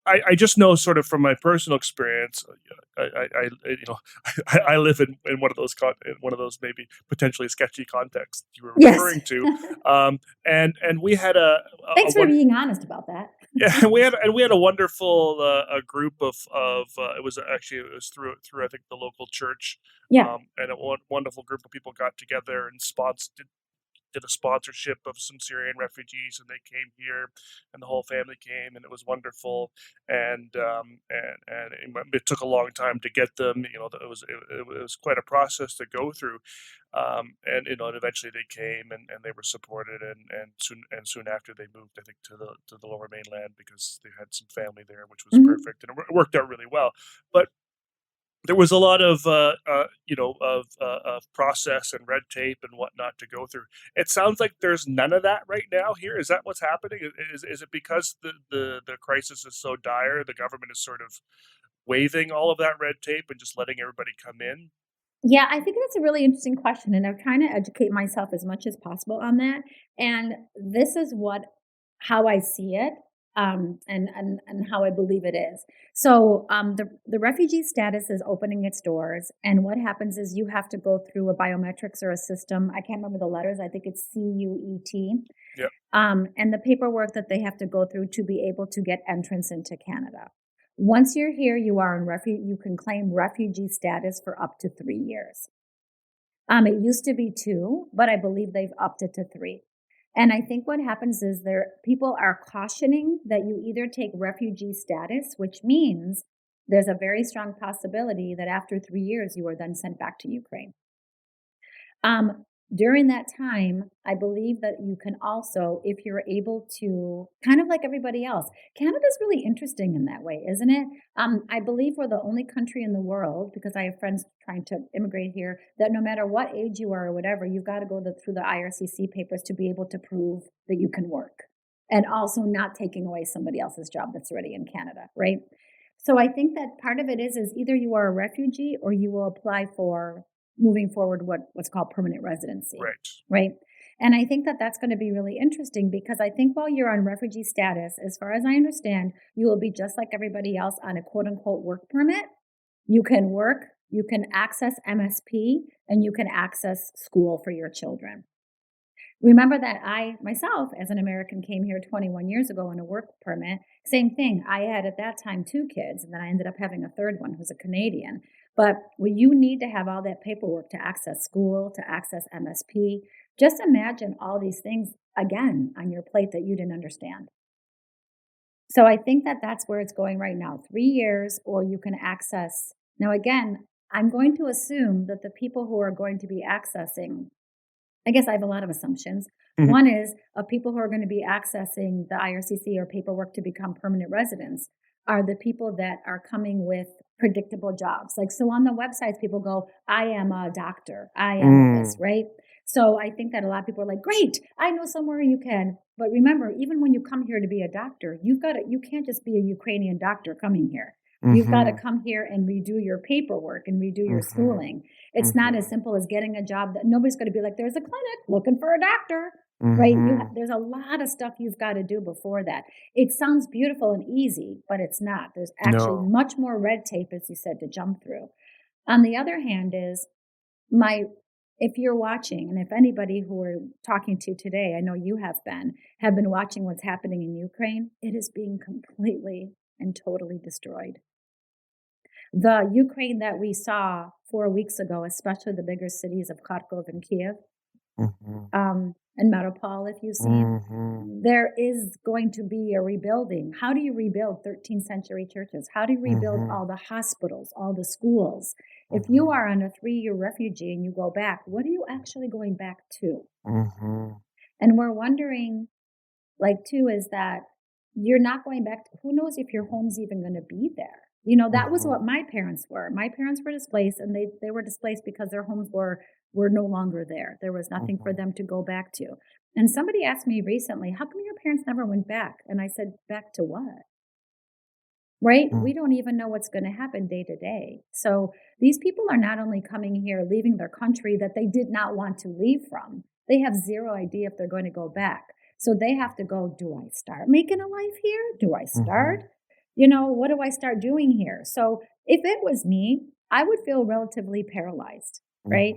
[SPEAKER 2] I just know sort of from my personal experience, I live in one of those maybe potentially sketchy contexts you were referring to, and we had
[SPEAKER 3] thanks for being honest about that.
[SPEAKER 2] Yeah, we had a wonderful a group of it was through I think the local church, and a wonderful group of people got together and did a sponsorship of some Syrian refugees, and they came here, and the whole family came, and it was wonderful. And it took a long time to get them. It was quite a process to go through. And eventually they came, and they were supported, and soon after they moved, I think, to the Lower Mainland because they had some family there, which was perfect, and it worked out really well. But there was a lot of process and red tape and whatnot to go through. It sounds like there's none of that right now here. Is that what's happening? Is it because the crisis is so dire, the government is sort of waiving all of that red tape and just letting everybody come in?
[SPEAKER 3] Yeah, I think that's a really interesting question, and I'm trying to educate myself as much as possible on that. And this is how I see it, and how I believe it is. So the refugee status is opening its doors, and what happens is you have to go through a biometrics or a system. I can't remember the letters. I think it's CUET.
[SPEAKER 2] Yep.
[SPEAKER 3] And the paperwork that they have to go through to be able to get entrance into Canada. Once you're here, you are you can claim refugee status for up to 3 years. It used to be 2, but I believe they've upped it to 3. And I think what happens is people are cautioning that you either take refugee status, which means there's a very strong possibility that after 3 years, you are then sent back to Ukraine. During that time, I believe that you can also, if you're able to, kind of like everybody else, Canada's really interesting in that way, isn't it? I believe we're the only country in the world, because I have friends trying to immigrate here, that no matter what age you are or whatever, you've got to go through the IRCC papers to be able to prove that you can work, and also not taking away somebody else's job that's already in Canada, right? So I think that part of it is either you are a refugee or you will apply for moving forward what's called permanent residency, right? And I think that that's going to be really interesting, because I think while you're on refugee status, as far as I understand, you will be just like everybody else on a quote unquote work permit. You can work, you can access MSP, and you can access school for your children. Remember that I, myself, as an American, came here 21 years ago on a work permit. Same thing. I had at that time 2 kids, and then I ended up having a third one who's a Canadian. But when you need to have all that paperwork to access school, to access MSP, just imagine all these things again on your plate that you didn't understand. So I think that that's where it's going right now. 3 years, or you can access. Now, again, I'm going to assume that the people who are going to be accessing, I guess I have a lot of assumptions.
[SPEAKER 2] Mhm.
[SPEAKER 3] One is people who are going to be accessing the IRCC or paperwork to become permanent residents are the people that are coming with predictable jobs. Like, so on the websites, people go, I am a doctor, I am this, right? So I think that a lot of people are like, great, I know somewhere you can. But remember, even when you come here to be a doctor, you can't just be a Ukrainian doctor coming here. You've got to come here and redo your paperwork and redo your schooling. It's not as simple as getting a job that nobody's going to be like, there's a clinic looking for a doctor, right? There's a lot of stuff you've got to do before that. It sounds beautiful and easy, but it's not. There's actually much more red tape, as you said, to jump through. On the other hand is if you're watching, and if anybody who we're talking to today, I know you have been watching what's happening in Ukraine, it is being completely and totally destroyed. The Ukraine that we saw 4 weeks ago, especially the bigger cities of Kharkov and Kiev, and Mariupol, if you've seen, there is going to be a rebuilding. How do you rebuild 13th century churches? How do you rebuild all the hospitals, all the schools? If you are on a 3-year refugee and you go back, what are you actually going back to? And we're wondering, like, too, is that you're not going back to, who knows if your home's even going to be there? You know, that was what my parents were. My parents were displaced, and they were displaced because their homes were no longer there. There was nothing for them to go back to. And somebody asked me recently, how come your parents never went back? And I said, back to what? Right? We don't even know what's going to happen day to day. So these people are not only coming here, leaving their country that they did not want to leave from, they have zero idea if they're going to go back. So they have to go, do I start making a life here? Do I start? You know, what do I start doing here? So if it was me, I would feel relatively paralyzed, right?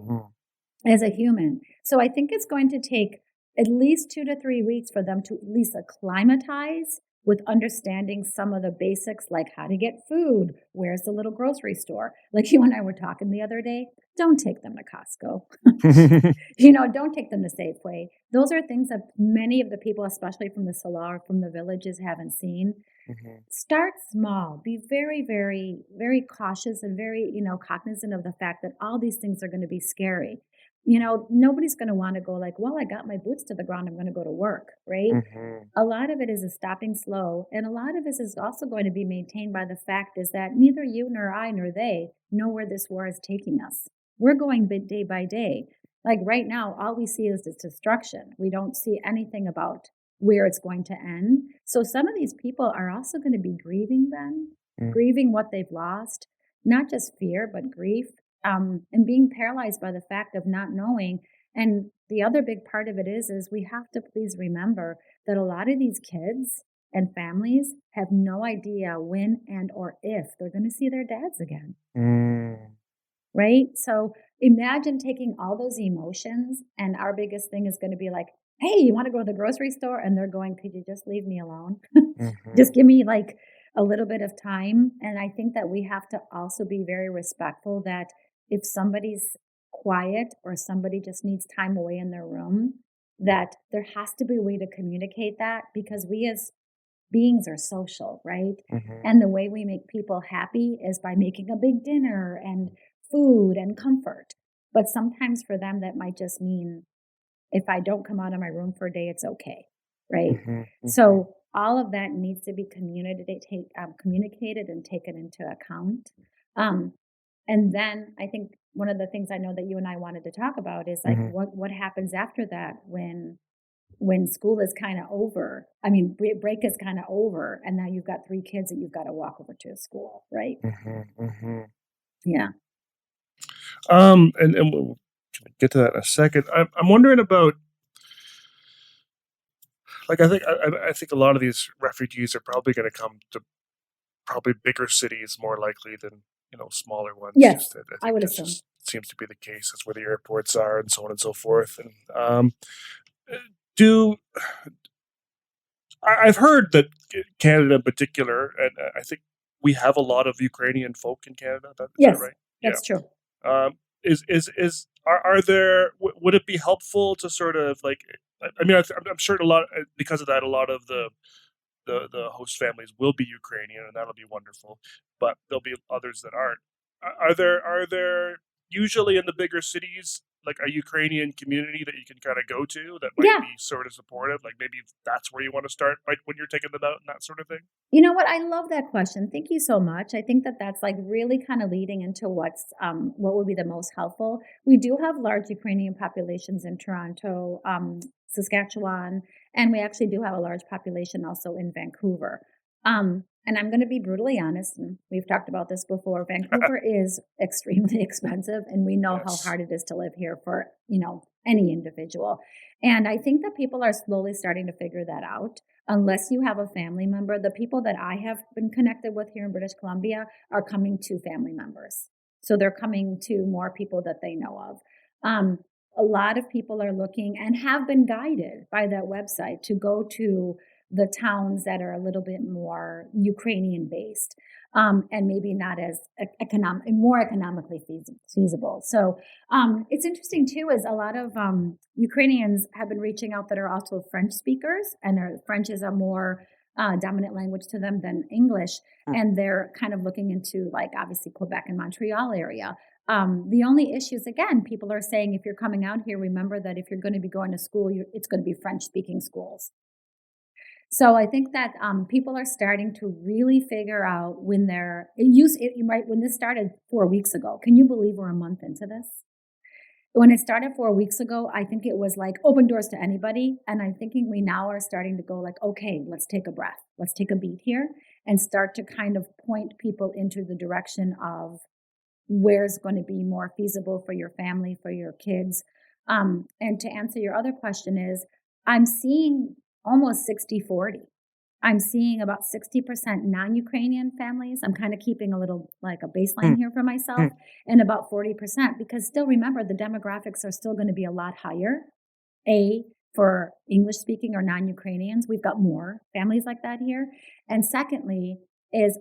[SPEAKER 3] As a human. So I think it's going to take at least 2 to 3 weeks for them to at least acclimatize with understanding some of the basics, like how to get food, where's the little grocery store. Like you and I were talking the other day, don't take them to Costco. You know, don't take them to Safeway. Those are things that many of the people, especially from the Salar, from the villages, haven't seen. Start small. Be very, very, very cautious and very, cognizant of the fact that all these things are going to be scary. You know, nobody's going to want to go like, well, I got my boots to the ground, I'm going to go to work, right? A lot of it is a stopping slow. And a lot of this is also going to be maintained by the fact is that neither you nor I nor they know where this war is taking us. We're going day by day. Like right now, all we see is this destruction. We don't see anything about where it's going to end. So some of these people are also going to be grieving then, grieving what they've lost, not just fear, but grief. And being paralyzed by the fact of not knowing. And the other big part of it is we have to please remember that a lot of these kids and families have no idea when and or if they're going to see their dads again. Right? So imagine taking all those emotions, and our biggest thing is going to be like, hey, you want to go to the grocery store? And they're going, could you just leave me alone? Just give me like a little bit of time. And I think that we have to also be very respectful that if somebody's quiet or somebody just needs time away in their room, that there has to be a way to communicate that, because we as beings are social, right? And the way we make people happy is by making a big dinner and food and comfort. But sometimes for them, that might just mean if I don't come out of my room for a day, it's okay, right? So all of that needs to be communicated and taken into account. And then I think one of the things I know that you and I wanted to talk about is like
[SPEAKER 2] Mhm.
[SPEAKER 3] what happens after that when school is kind of over. I mean, break is kind of over, and now you've got 3 kids that you've got to walk over to school, right?
[SPEAKER 2] Mhm. Mhm.
[SPEAKER 3] Yeah.
[SPEAKER 2] And we'll get to that in a second. I'm wondering about, like, I think a lot of these refugees are probably going to come to probably bigger cities more likely than smaller ones.
[SPEAKER 3] Yes,
[SPEAKER 2] Just I
[SPEAKER 3] I
[SPEAKER 2] think
[SPEAKER 3] would
[SPEAKER 2] that's
[SPEAKER 3] assume.
[SPEAKER 2] just seems to be the case. That's where the airports are, and so on and so forth. And do I've heard that Canada in particular, and I think we have a lot of Ukrainian folk in Canada. Is that
[SPEAKER 3] Yes,
[SPEAKER 2] right? Yeah.
[SPEAKER 3] that's true.
[SPEAKER 2] Are there? Would it be helpful to sort of like? I mean, I'm sure a lot because of that. A lot of the host families will be Ukrainian, and that'll be wonderful. But there'll be others that aren't. Are there usually in the bigger cities like a Ukrainian community that you can kind of go to that might
[SPEAKER 3] Yeah.
[SPEAKER 2] be sort of supportive? Like maybe that's where you want to start, like when you're taking them out and that sort of thing.
[SPEAKER 3] You know what? I love that question. Thank you so much. I think that that's like really kind of leading into what would be the most helpful. We do have large Ukrainian populations in Toronto, Saskatchewan, and we actually do have a large population also in Vancouver. And I'm going to be brutally honest, and we've talked about this before. Vancouver is extremely expensive, and we know how
[SPEAKER 2] Yes.
[SPEAKER 3] hard it is to live here for any individual. And I think that people are slowly starting to figure that out. Unless you have a family member, the people that I have been connected with here in British Columbia are coming to family members. So they're coming to more people that they know of. A lot of people are looking and have been guided by that website to go to the towns that are a little bit more Ukrainian based, and maybe not as more economically feasible. So it's interesting too, is a lot of Ukrainians have been reaching out that are also French speakers, and French is a more dominant language to them than English. And they're kind of looking into, like, obviously Quebec and Montreal area. The only issues, again, people are saying, if you're coming out here, remember that if you're going to be going to school, it's going to be French speaking schools. So I think that people are starting to really figure out when when this started 4 weeks ago. Can you believe we're a month into this? When it started 4 weeks ago, I think it was like open doors to anybody. And I'm thinking we now are starting to go like, okay, let's take a breath. Let's take a beat here and start to kind of point people into the direction of where's going to be more feasible for your family, for your kids. And to answer your other question is, I'm seeing almost 60-40. I'm seeing about 60% non-Ukrainian families. I'm kind of keeping a little like a baseline here for myself, and about 40%, because still remember the demographics are still going to be a lot higher. For English speaking or non-Ukrainians, we've got more families like that here. And secondly, is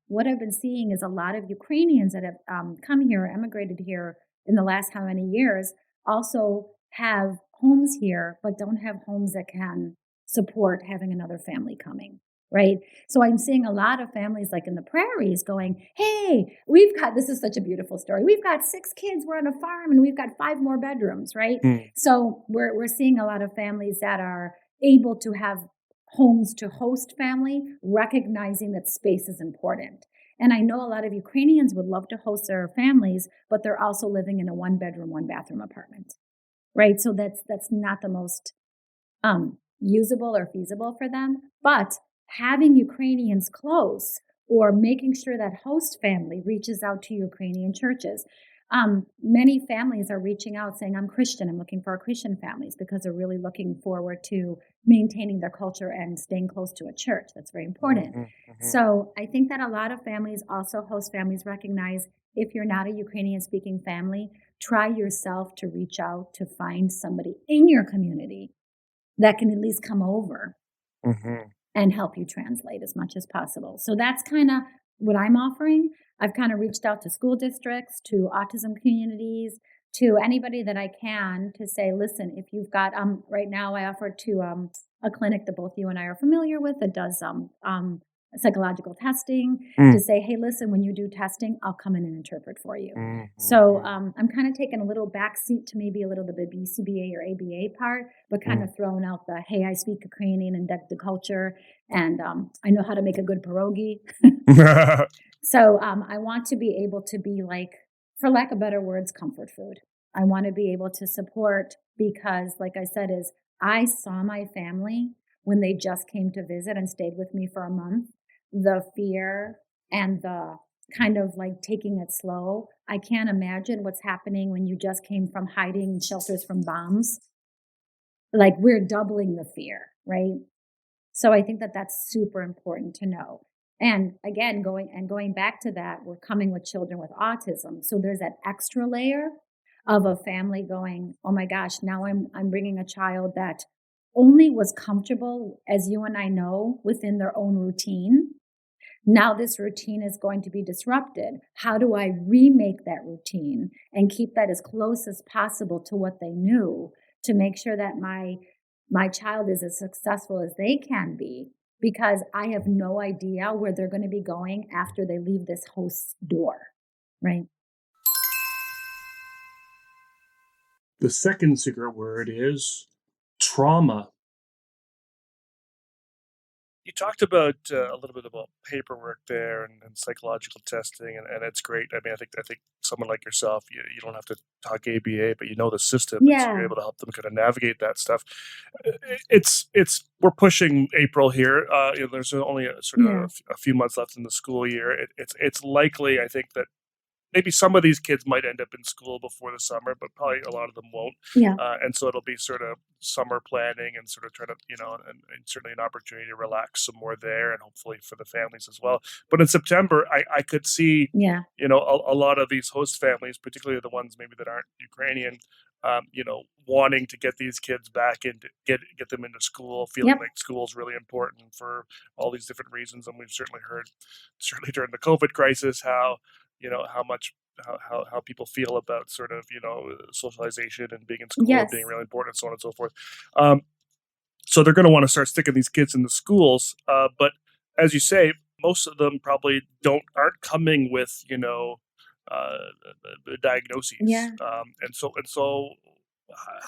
[SPEAKER 3] what I've been seeing is a lot of Ukrainians that have come here, emigrated here in the last how many years, also have homes here, but don't have homes that can support having another family coming, right? So I'm seeing a lot of families like in the prairies going, hey, this is such a beautiful story. We've got 6 kids, we're on a farm, and we've got 5 more bedrooms, right? So we're seeing a lot of families that are able to have homes to host family, recognizing that space is important. And I know a lot of Ukrainians would love to host their families, but they're also living in a 1-bedroom, 1-bathroom apartment, right? So that's not the most usable or feasible for them. But having Ukrainians close, or making sure that host family reaches out to Ukrainian churches. Many families are reaching out saying, I'm Christian, I'm looking for Christian families, because they're really looking forward to maintaining their culture and staying close to a church. That's very important. So I think that a lot of families, also host families, recognize if you're not a Ukrainian speaking family, try yourself to reach out to find somebody in your community that can at least come over and help you translate as much as possible. So that's kind of what I'm offering. I've kind of reached out to school districts, to autism communities, to anybody that I can, to say, listen, if you've got, right now I offer to a clinic that both you and I are familiar with that does psychological testing, to say, hey, listen, when you do testing, I'll come in and interpret for you. So I'm kind of taking a little back seat to maybe a little bit of the BCBA or ABA part, but kind of throwing out the, hey, I speak Ukrainian and the culture, and I know how to make a good pierogi. So I want to be able to be like for lack of better words, comfort food. I want to be able to support because, like I said, is I saw my family when they just came to visit and stayed with me for a month. The fear and the kind of like taking it slow. I can't imagine what's happening when you just came from hiding in shelters from bombs. Like we're doubling the fear, right? So I think that that's super important to know. And again, going back to that, we're coming with children with autism. So there's that extra layer of a family going, oh my gosh, now I'm bringing a child that only was comfortable, as you and I know, within their own routine. Now this routine is going to be disrupted. How do I remake that routine and keep that as close as possible to what they knew to make sure that my child is as successful as they can be, because I have no idea where they're going to be going after they leave this host's door, right?
[SPEAKER 2] The second secret word is trauma. You talked about a little bit about paperwork there and psychological testing, and it's great. I mean, I think someone like yourself, you don't have to talk ABA, but you know the system, and so you're
[SPEAKER 3] Yeah.
[SPEAKER 2] able to help them kind of navigate that stuff. It's we're pushing April here. There's only
[SPEAKER 3] Yeah.
[SPEAKER 2] a few months left in the school year. It's likely, I think, that maybe some of these kids might end up in school before the summer, but probably a lot of them won't.
[SPEAKER 3] Yeah.
[SPEAKER 2] And so it'll be sort of summer planning and sort of try to, and certainly an opportunity to relax some more there, and hopefully for the families as well. But in September, I could see,
[SPEAKER 3] Yeah.
[SPEAKER 2] a lot of these host families, particularly the ones maybe that aren't Ukrainian, wanting to get these kids back into get them into school, feeling
[SPEAKER 3] Yep.
[SPEAKER 2] like school is really important for all these different reasons. And we've certainly heard, certainly during the COVID crisis, how how much how people feel about sort of socialization and being in school being
[SPEAKER 3] Yes.
[SPEAKER 2] really important, and so on and so forth. So they're going to want to start sticking these kids in the schools, but as you say, most of them probably aren't coming with uh, diagnoses,
[SPEAKER 3] Yeah.
[SPEAKER 2] and so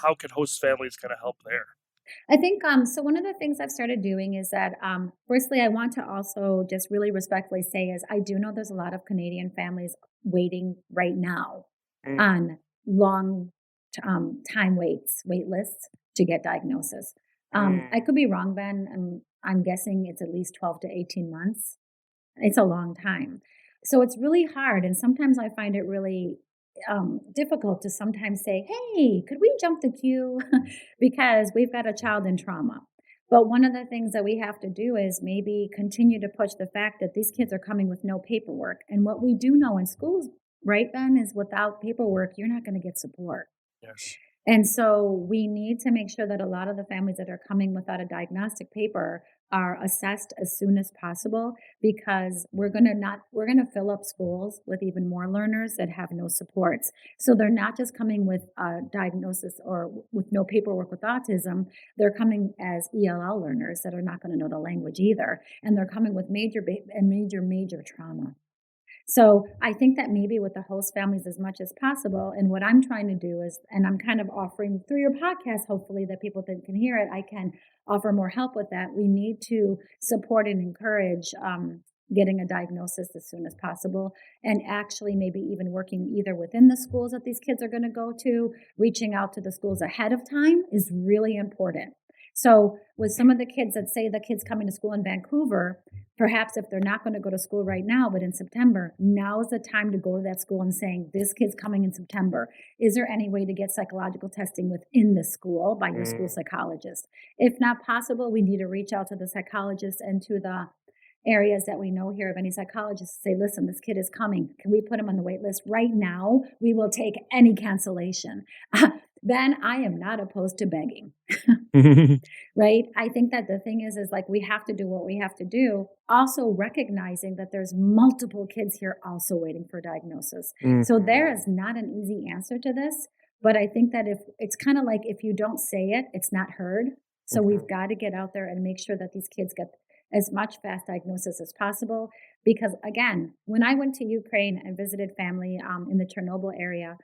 [SPEAKER 2] how can host families kind of help there?
[SPEAKER 3] I think so one of the things I've started doing is that firstly I want to also just really respectfully say is I do know there's a lot of Canadian families waiting right now
[SPEAKER 2] Mm,
[SPEAKER 3] on long time wait lists to get diagnosis. I
[SPEAKER 2] mm.
[SPEAKER 3] could be wrong, Ben. I'm guessing it's at least 12 to 18 months. It's a long time. So it's really hard. And sometimes I find it really difficult to sometimes say, hey, could we jump the queue? Because we've got a child in trauma. But one of the things that we have to do is maybe continue to push the fact that these kids are coming with no paperwork. And what we do know in schools, right, Ben, is without paperwork, you're not going to get support.
[SPEAKER 2] Yes.
[SPEAKER 3] And so we need to make sure that a lot of the families that are coming without a diagnostic paper are assessed as soon as possible, because we're going to fill up schools with even more learners that have no supports. So they're not just coming with a diagnosis or with no paperwork with autism. They're coming as ELL learners that are not going to know the language either. And they're coming with major trauma. So I think that maybe with the host families as much as possible, and what I'm trying to do is, and I'm kind of offering through your podcast, hopefully that people that can hear it, I can offer more help with that. We need to support and encourage getting a diagnosis as soon as possible, and actually maybe even working either within the schools that these kids are going to go to, reaching out to the schools ahead of time is really important. So with some of the kids that say the kids coming to school in Vancouver, perhaps if they're not going to go to school right now, but in September, now is the time to go to that school and saying, this kid's coming in September. Is there any way to get psychological testing within the school by your school psychologist? If not possible, we need to reach out to the psychologist and to the areas that we know here of any psychologists to say, listen, this kid is coming. Can we put him on the wait list right now? We will take any cancellation. Then I am not opposed to begging. Right? I think that the thing is like we have to do what we have to do, also recognizing that there's multiple kids here also waiting for diagnosis. So there is not an easy answer to this, but I think that if it's kind of like if you don't say it, it's not heard. So we've got to get out there and make sure that these kids get as much fast diagnosis as possible. Because again, when I went to Ukraine and visited family in the Chernobyl area,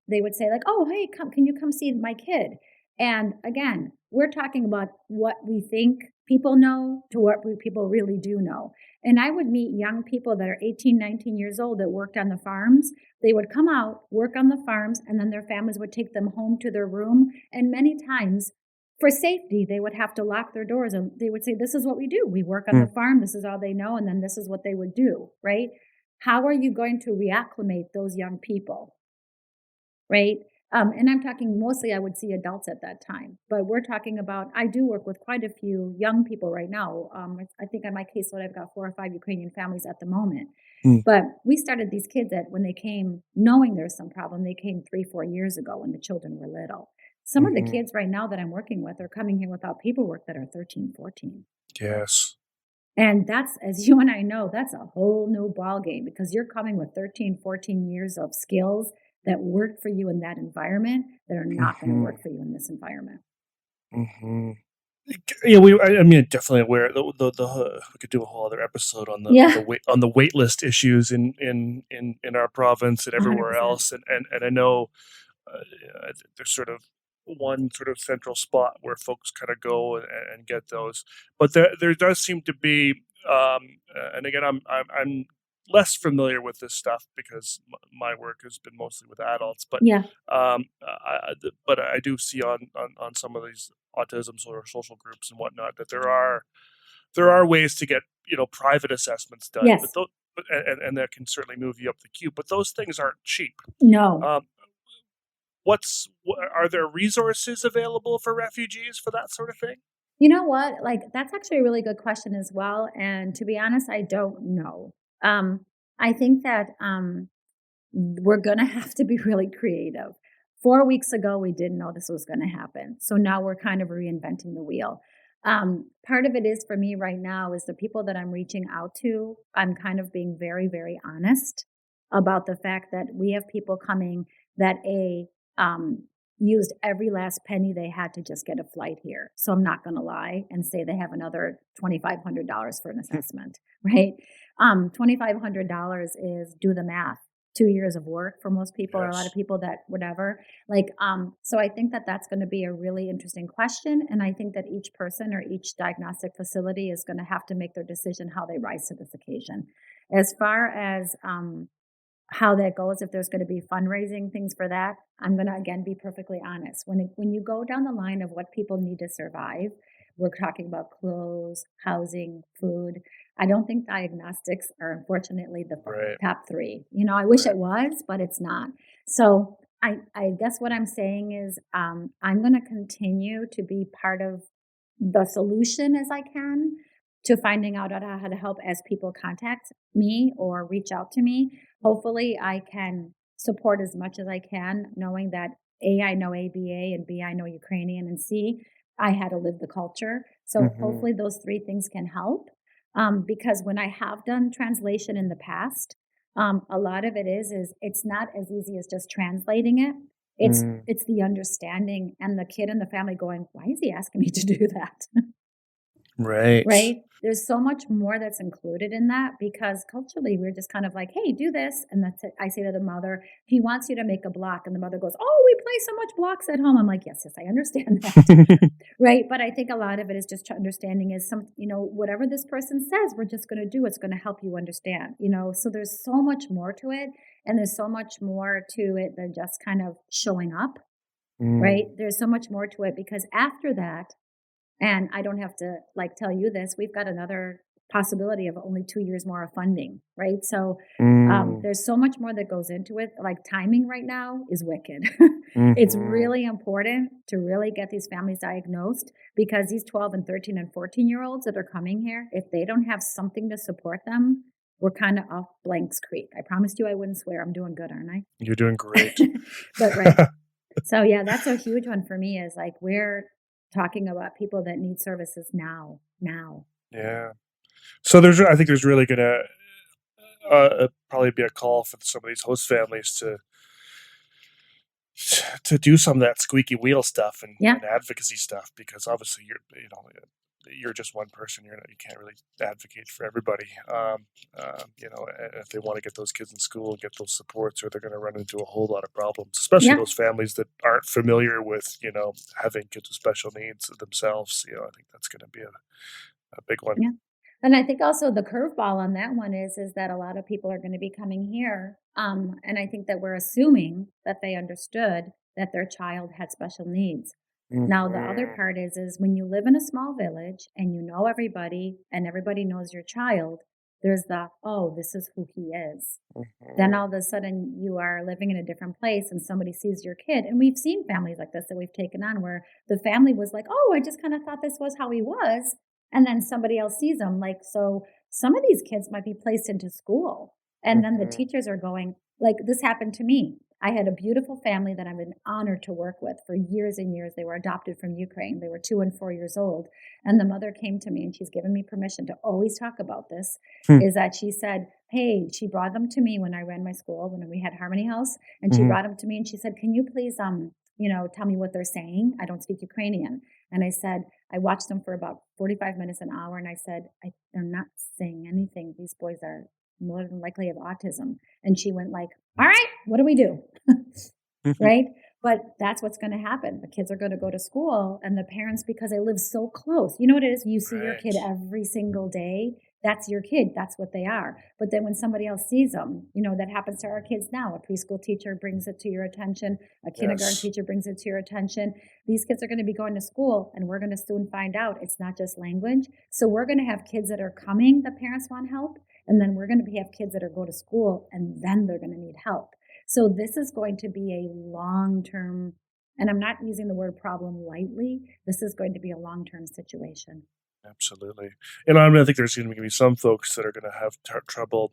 [SPEAKER 3] they would say like, oh, hey, can you come see my kid? And again, we're talking about what we think people know to what people really do know. And I would meet young people that are 18, 19 years old that worked on the farms. They would come out, work on the farms, and then their families would take them home to their room. And many times, for safety, they would have to lock their doors, and they would say, this is what we do. We work on the farm. This is all they know. And then this is what they would do, right? How are you going to reacclimate those young people, right? And I'm talking mostly, I would see adults at that time, but we're talking about, I do work with quite a few young people right now. I think on my caseload, I've got 4 or 5 Ukrainian families at the moment. But we started these kids when they came, knowing there's some problem, they came 3-4 years ago when the children were little. Some of the kids right now that I'm working with are coming here without paperwork that are 13, 14.
[SPEAKER 2] Yes.
[SPEAKER 3] And that's, as you and I know, that's a whole new ball game, because you're coming with 13, 14 years of skills that worked for you in that environment that are not going to work for you in this environment.
[SPEAKER 2] Yeah, I mean, definitely aware. We could do a whole other episode on the wait list issues in our province and everywhere
[SPEAKER 3] 100%.
[SPEAKER 2] else, and I know there's sort of one sort of central spot where folks kind of go and get those, but there does seem to be, and again, I'm less familiar with this stuff because my work has been mostly with adults, but but I do see on some of these autism or social groups and whatnot that there are ways to get private assessments done,
[SPEAKER 3] Yes.
[SPEAKER 2] and that can certainly move you up the queue, but those things aren't cheap.
[SPEAKER 3] No.
[SPEAKER 2] Are there resources available for refugees for that sort of thing?
[SPEAKER 3] You know what? Like, that's actually a really good question as well. And to be honest, I don't know. I think that we're going to have to be really creative. 4 weeks ago, we didn't know this was going to happen. So now we're kind of reinventing the wheel. Part of it is for me right now is the people that I'm reaching out to, I'm kind of being very, very honest about the fact that we have people coming that used every last penny they had to just get a flight here. So I'm not going to lie and say they have another $2,500 for an assessment, right? $2,500 is, do the math, 2 years of work for most people, or a lot of people that whatever. So I think that that's going to be a really interesting question. And I think that each person or each diagnostic facility is going to have to make their decision how they rise to this occasion. As far as how that goes, if there's going to be fundraising things for that, I'm going to, again, be perfectly honest. When you go down the line of what people need to survive, we're talking about clothes, housing, food. I don't think diagnostics are, unfortunately, the top 3. I wish it was, but it's not. So I guess what I'm saying is I'm going to continue to be part of the solution as I can to finding out how to help as people contact me or reach out to me. Hopefully I can support as much as I can, knowing that A, I know ABA, and B, I know Ukrainian, and C, I had to live the culture. So hopefully those 3 things can help. Because when I have done translation in the past, a lot of it is it's not as easy as just translating it. It's the understanding and the kid and the family going, why is he asking me to do that? Right. There's so much more that's included in that, because culturally we're just kind of like, hey, do this. And that's it. I say to the mother, he wants you to make a block. And the mother goes, oh, we play so much blocks at home. I'm like, yes, I understand that. Right. But I think a lot of it is just understanding is whatever this person says, we're just going to do. It's going to help you understand, so there's so much more to it. And there's so much more to it than just kind of showing up. Right. There's so much more to it, because after that, and I don't have to tell you this, we've got another possibility of only 2 years more of funding, right? So there's so much more that goes into it. Like, timing right now is wicked. It's really important to really get these families diagnosed, because these 12 and 13 and 14-year-olds that are coming here, if they don't have something to support them, we're kind of off Blanks Creek. I promised you I wouldn't swear. I'm doing good, aren't I?
[SPEAKER 2] You're doing great.
[SPEAKER 3] But right. So yeah, that's a huge one for me, is we're talking about people that need services now.
[SPEAKER 2] Yeah. So I think there's really going to probably be a call for some of these host families to do some of that squeaky wheel stuff and advocacy stuff, because obviously you're just one person. You can't really advocate for everybody. And if they want to get those kids in school and get those supports, or they're going to run into a whole lot of problems, especially
[SPEAKER 3] Yeah.
[SPEAKER 2] those families that aren't familiar with, having kids with special needs themselves. I think that's going to be a big one.
[SPEAKER 3] Yeah. And I think also the curveball on that one is that a lot of people are going to be coming here. And I think that we're assuming that they understood that their child had special needs. Now, the other
[SPEAKER 2] Mhm.
[SPEAKER 3] part is when you live in a small village and you know everybody and everybody knows your child, there's oh, this is who he is. Then
[SPEAKER 2] Mhm.
[SPEAKER 3] all of a sudden you are living in a different place and somebody sees your kid. And we've seen families like this that we've taken on where the family was like, oh, I just kind of thought this was how he was. And then somebody else sees him. Like, so some of these kids might be placed into school. And then the
[SPEAKER 2] Mhm.
[SPEAKER 3] teachers are going, like, this happened to me. I had a beautiful family that I've been honored to work with for years and years. They were adopted from Ukraine. They were 2 and 4 years old. And the mother came to me and she's given me permission to always talk about this,
[SPEAKER 2] Hmm.
[SPEAKER 3] is that she said, hey, she brought them to me when I ran my school, when we had Harmony House. And she
[SPEAKER 2] Mhm.
[SPEAKER 3] brought them to me and she said, can you please, tell me what they're saying? I don't speak Ukrainian. And I said, I watched them for about 45 minutes, an hour. And I said, they're not saying anything. These boys are more than likely have autism. And she went like, all right, what do we do?
[SPEAKER 2] Mhm.
[SPEAKER 3] Right? But that's what's going to happen. The kids are going to go to school and the parents, because they live so close, you know what it is? You see your kid
[SPEAKER 2] Right.
[SPEAKER 3] every single day. That's your kid. That's what they are. But then when somebody else sees them, that happens to our kids now. A preschool teacher brings it to your attention. A kindergarten
[SPEAKER 2] Yes.
[SPEAKER 3] teacher brings it to your attention. These kids are going to be going to school and we're going to soon find out it's not just language. So we're going to have kids that are coming, the parents want help. And then we're going to have kids that are go to school and then they're going to need help. So this is going to be a long-term, and I'm not using the word problem lightly. This is going to be a long-term situation.
[SPEAKER 2] Absolutely. And I think there's going to be some folks that are going to have trouble,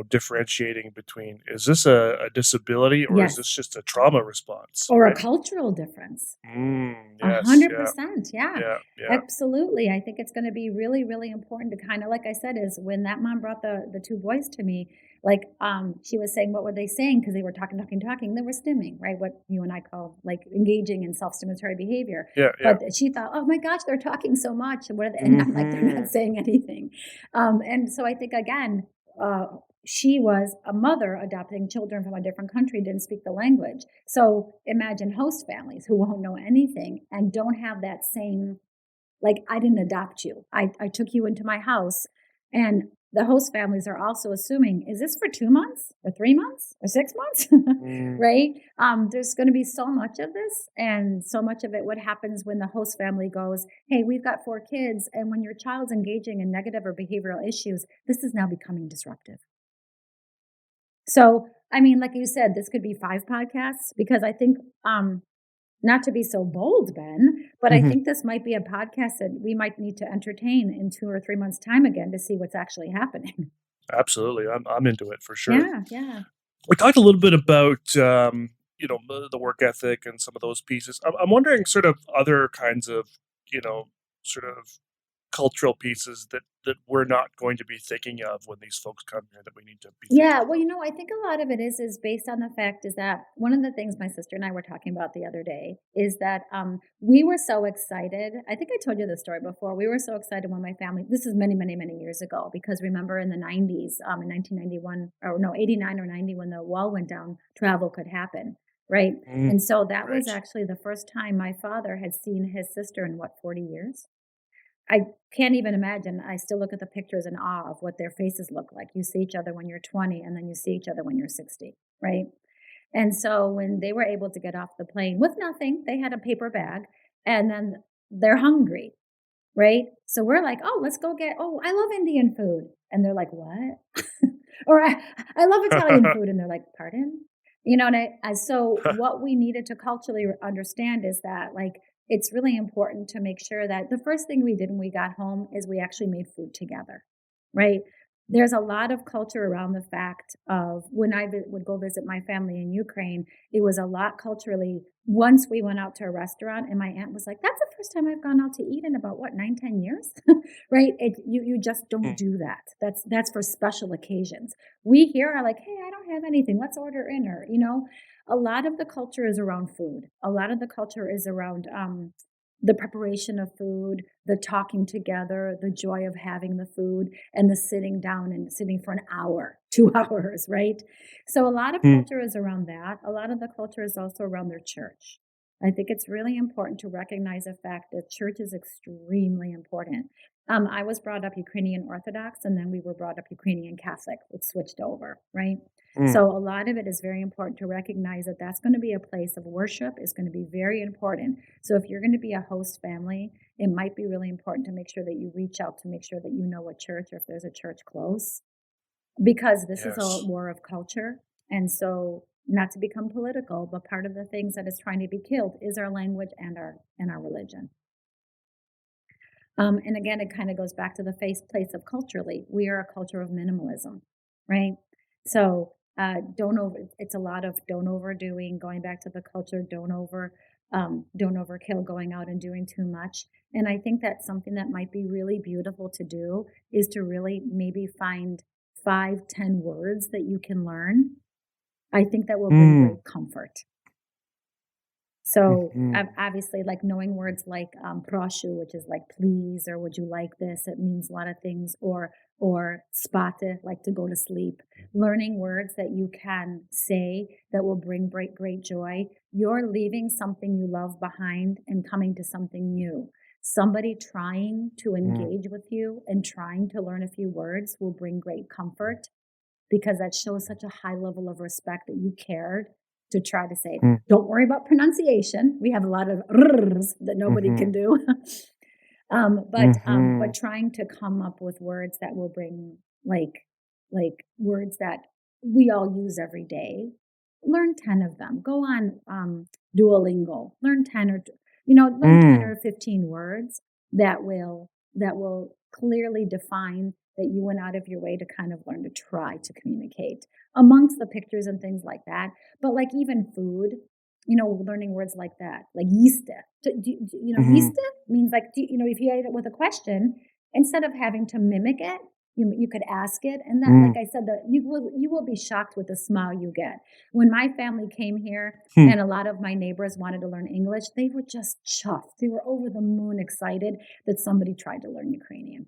[SPEAKER 2] differentiating between, is this a disability or is
[SPEAKER 3] Yes.
[SPEAKER 2] this just a trauma response,
[SPEAKER 3] Or a
[SPEAKER 2] right?
[SPEAKER 3] cultural difference.
[SPEAKER 2] Yes. Yeah.
[SPEAKER 3] 100%. Yeah,
[SPEAKER 2] Yeah. Yeah.
[SPEAKER 3] absolutely. I think it's going to be really, really important to kind of, like I said, is when that mom brought the two boys to me, like, she was saying, what were they saying? Because they were talking. They were stimming, right? What you and I call like engaging in self-stimulatory behavior.
[SPEAKER 2] Yeah. Yeah.
[SPEAKER 3] But she thought, oh my gosh, they're talking so much. And what are they? And I'm like, they're not
[SPEAKER 2] Mhm.
[SPEAKER 3] saying anything. And so I think again, she was a mother adopting children from a different country, didn't speak the language. So imagine host families who won't know anything and don't have that same, like, I didn't adopt you. I took you into my house. And the host families are also assuming, is this for 2 months or 3 months or 6 months?
[SPEAKER 2] Mm.
[SPEAKER 3] Right? There's going to be so much of this. And so much of it, what happens when the host family goes, hey, we've got 4 kids. And when your child's engaging in negative or behavioral issues, this is now becoming disruptive. So, I mean, like you said, this could be 5 podcasts because I think, not to be so bold, Ben, but I
[SPEAKER 2] Mhm.
[SPEAKER 3] think this might be a podcast that we might need to entertain in 2 or 3 months' time again to see what's actually happening.
[SPEAKER 2] Absolutely. I'm into it for sure.
[SPEAKER 3] Yeah, yeah.
[SPEAKER 2] We talked a little bit about, the work ethic and some of those pieces. I'm wondering sort of other kinds of, sort of cultural pieces that we're not going to be thinking of when these folks come here that we need to be thinking
[SPEAKER 3] Yeah, well,
[SPEAKER 2] about.
[SPEAKER 3] I think a lot of it is based on the fact is that one of the things my sister and I were talking about the other day is that we were so excited. I think I told you this story before. We were so excited when my family. This is many, many, many years ago because remember in the 90s, in 1991 or no 89 or 90 when the wall went down, travel could happen, right?
[SPEAKER 2] Mm,
[SPEAKER 3] And so that was
[SPEAKER 2] right.
[SPEAKER 3] actually the first time my father had seen his sister in what 40 years. I can't even imagine. I still look at the pictures in awe of what their faces look like. You see each other when you're 20 and then you see each other when you're 60, right? And so when they were able to get off the plane with nothing, they had a paper bag and then they're hungry, right? So we're like, oh, let's go get, oh, I love Indian food. And they're like, what? Or I love Italian food. And they're like, pardon? And so what we needed to culturally understand is that like, it's really important to make sure that the first thing we did when we got home is we actually made food together, right? There's a lot of culture around the fact of when I would go visit my family in Ukraine, it was a lot culturally. Once we went out to a restaurant and my aunt was like, that's the first time I've gone out to eat in about what, 9, 10 years, right? You just don't
[SPEAKER 2] Mm.
[SPEAKER 3] do that. That's for special occasions. We here are like, hey, I don't have anything. Let's order in a lot of the culture is around food. A lot of the culture is around the preparation of food, the talking together, the joy of having the food, and the sitting down and sitting for an hour, 2 hours, right? So a lot of culture is around that. A lot of the culture is also around their church. I think it's really important to recognize the fact that church is extremely important. I was brought up Ukrainian Orthodox, and then we were brought up Ukrainian Catholic. It switched over, right? So a lot of it is very important to recognize that that's going to be a place of worship, is going to be very important. So if you're going to be a host family, it might be really important to make sure that you reach out to make sure that you know what church, or if there's a church close, because this is a war of culture. And so, not to become political, but part of the things that is trying to be killed is our language and our religion. And again, it kind of goes back to the place of culturally. We are a culture of minimalism, right? So it's a lot of don't overdoing, going back to the culture, don't overkill, going out and doing too much. And I think that's something that might be really beautiful to do, is to really maybe find 5-10 words that you can learn. I think that will bring great comfort. So obviously, like knowing words like proшу, which is like please, or would you like this? It means a lot of things. Or spate, like to go to sleep. Learning words that you can say that will bring great joy. You're leaving something you love behind and coming to something new. Somebody trying to engage with you and trying to learn a few words will bring great comfort, because that shows such a high level of respect that you cared to try to say, don't worry about pronunciation. We have a lot of r's that nobody can do. But trying to come up with words that will bring like words that we all use every day. Learn 10 of them. Go on Duolingo. Learn 10 or 10 or 15 words that will clearly define that you went out of your way to kind of learn to try to communicate amongst the pictures and things like that. But like even food, learning words like that, like yiste. Yiste means like, if you ate it with a question, instead of having to mimic it, you could ask it. And that, like I said, you will be shocked with the smile you get. When my family came here and a lot of my neighbors wanted to learn English, they were just chuffed. They were over the moon excited that somebody tried to learn Ukrainian.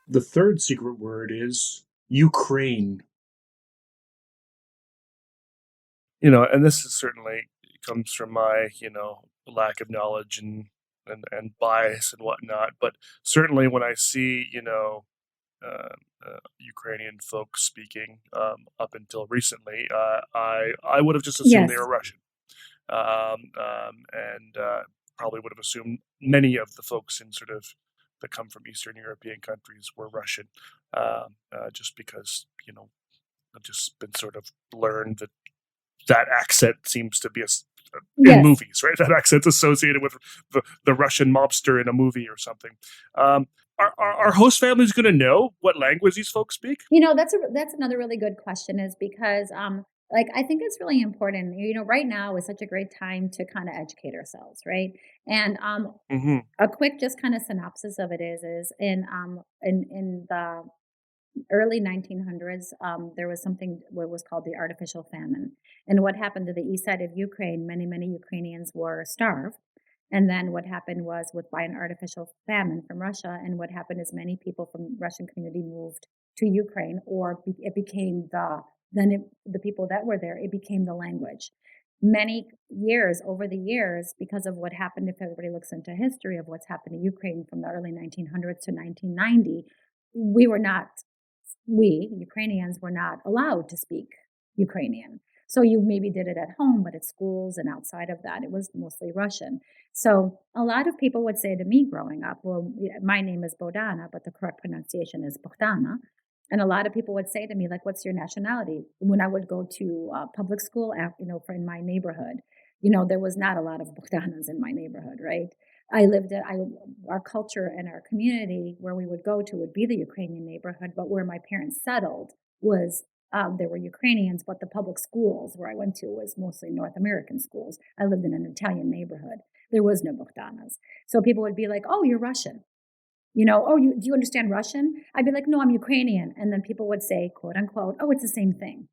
[SPEAKER 2] The third secret word is Ukraine. And this is certainly comes from my, lack of knowledge and bias and whatnot. But certainly when I see, Ukrainian folks speaking up until recently, I would have just assumed they were Russian. And probably would have assumed many of the folks in sort of that come from Eastern European countries were Russian, just because, I've just been sort of learned that accent seems to be in movies, right? That accent's associated with the Russian mobster in a movie or something. Are host families going to know what language these folks speak?
[SPEAKER 3] That's another really good question, is because I think it's really important. Right now is such a great time to kind of educate ourselves, right? And a quick just kind of synopsis of it is in the early 1900s, there was something what was called the artificial famine. And what happened to the east side of Ukraine, many Ukrainians were starved. And then what happened was by an artificial famine from Russia. And what happened is many people from Russian community moved to Ukraine, or it became the people that were there, it became the language. Many years, over the years, because of what happened, if everybody looks into history of what's happened to Ukraine from the early 1900s to 1990, we, Ukrainians, were not allowed to speak Ukrainian. So you maybe did it at home, but at schools and outside of that, it was mostly Russian. So a lot of people would say to me growing up, well, my name is Bohdanna, but the correct pronunciation is Bohdanna. And a lot of people would say to me, like, what's your nationality? When I would go to public school, in my neighborhood, there was not a lot of Bohdannas in my neighborhood, right? Our culture and our community where we would go to would be the Ukrainian neighborhood, but where my parents settled was there were Ukrainians, but the public schools where I went to was mostly North American schools. I lived in an Italian neighborhood. There was no Bohdannas. So people would be like, oh, you're Russian. Do you understand Russian? I'd be like, no, I'm Ukrainian. And then people would say, quote unquote, oh, it's the same thing.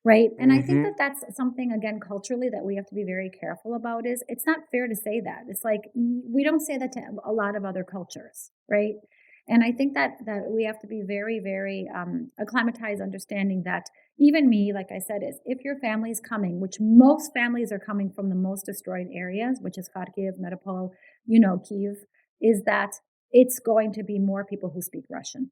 [SPEAKER 3] right? And I think
[SPEAKER 2] Mm-hmm.
[SPEAKER 3] that that's something, again, culturally that we have to be very careful about. Is it's not fair to say that. It's like we don't say that to a lot of other cultures, right? And I think that we have to be very, very acclimatized, understanding that even me, like I said, is if your family is coming, which most families are coming from the most destroyed areas, which is Kharkiv, Melitopol, Kyiv, is that it's going to be more people who speak Russian.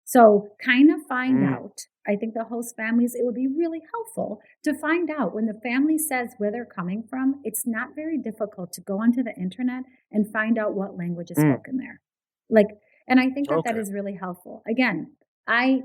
[SPEAKER 3] So kind of find out, I think the host families, it would be really helpful to find out when the family says where they're coming from. It's not very difficult to go onto the internet and find out what language is spoken there. And I think that
[SPEAKER 2] Okay.
[SPEAKER 3] is really helpful. Again, I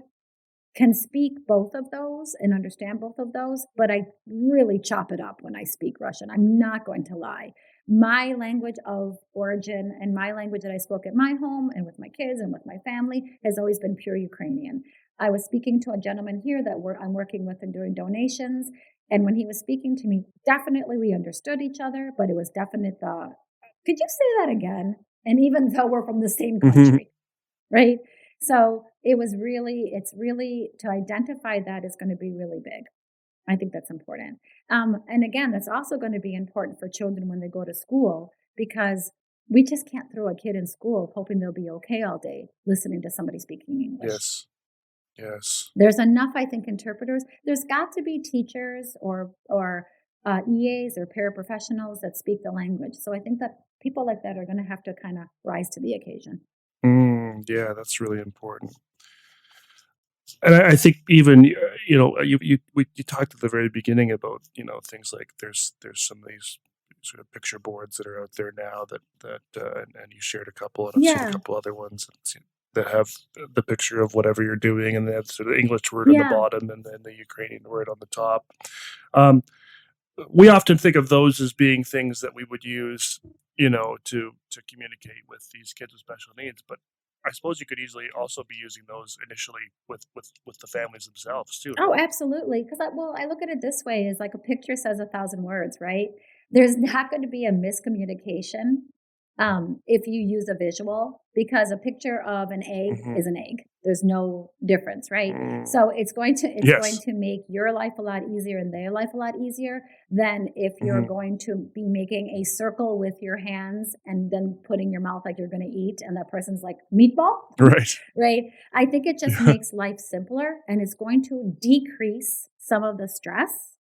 [SPEAKER 3] can speak both of those and understand both of those, but I really chop it up when I speak Russian. I'm not going to lie. My language of origin and my language that I spoke at my home and with my kids and with my family has always been pure Ukrainian. I was speaking to a gentleman here that I'm working with and doing donations. And when he was speaking to me, definitely we understood each other, but it was definite could you say that again? And even though we're from the same country, right? So it's really to identify that is going to be really big. I think that's important. And again, that's also going to be important for children when they go to school, because we just can't throw a kid in school hoping they'll be okay all day listening to somebody speaking English.
[SPEAKER 2] Yes.
[SPEAKER 3] There's enough, I think, interpreters. There's got to be teachers or EAs or paraprofessionals that speak the language. So I think that people like that are going to have to kind of rise to the occasion.
[SPEAKER 2] Yeah, that's really important. And I think even you talked at the very beginning about things like there's some of these sort of picture boards that are out there now and you shared a couple, and I've seen a couple other ones that have the picture of whatever you're doing, and they have sort of the English word on the bottom and then the Ukrainian word on the top. We often think of those as being things that we would use, to communicate with these kids with special needs, but I suppose you could easily also be using those initially with the families themselves too.
[SPEAKER 3] Oh, absolutely. Because I look at it this way: is like a picture says 1,000 words, right? There's not going to be a miscommunication if you use a visual, because a picture of an egg is an egg. There's no difference, right? So it's going to make your life a lot easier and their life a lot easier than if you're going to be making a circle with your hands and then putting your mouth like you're going to eat, and that person's like meatball,
[SPEAKER 2] Right.
[SPEAKER 3] right? I think it just makes life simpler, and it's going to decrease some of the stress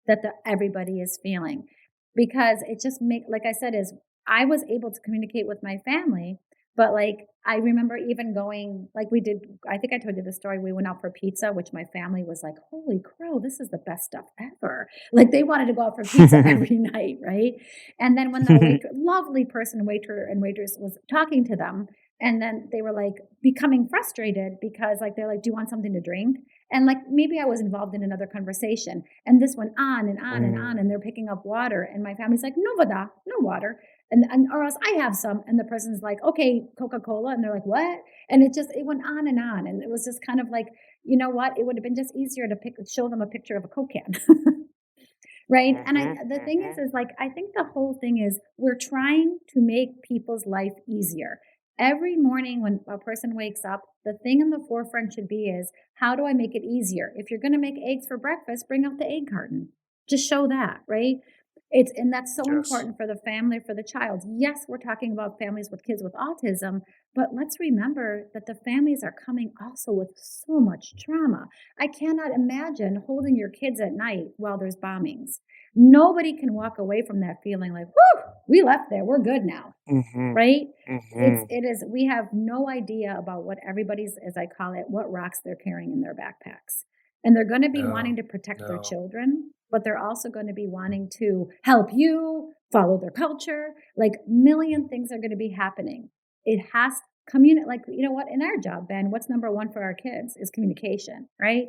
[SPEAKER 3] that everybody is feeling, because it just like I said, is I was able to communicate with my family, but like I remember even going, like we did, I think I told you the story, we went out for pizza, which my family was like, holy crow, this is the best stuff ever. Like they wanted to go out for pizza every night, right? And then when the lovely person, waiter and waitress, was talking to them, and then they were like becoming frustrated because like they're like, do you want something to drink? And like maybe I was involved in another conversation, and this went on and on and on, and they're picking up water, and my family's like, no voda, no water. And or else I have some, and the person's like, okay, Coca-Cola, and they're like, what? And it went on, and it was just kind of like, you know what? It would have been just easier to show them a picture of a Coke can, right? And the thing is like I think the whole thing is we're trying to make people's life easier. Every morning when a person wakes up, the thing in the forefront should be is, how do I make it easier? If you're going to make eggs for breakfast, bring out the egg carton. Just show that, right? And that's so important for the family, for the child. Yes, we're talking about families with kids with autism, but let's remember that the families are coming also with so much trauma. I cannot imagine holding your kids at night while there's bombings. Nobody can walk away from that feeling like, whoo, we left there, we're good now, right? We have no idea about what everybody's, as I call it, what rocks they're carrying in their backpacks. And they're going to be wanting to protect their children, but they're also going to be wanting to help you, follow their culture. Like a million things are going to be happening. It has like, you know what, in our job, Ben, what's number one for our kids is communication, right?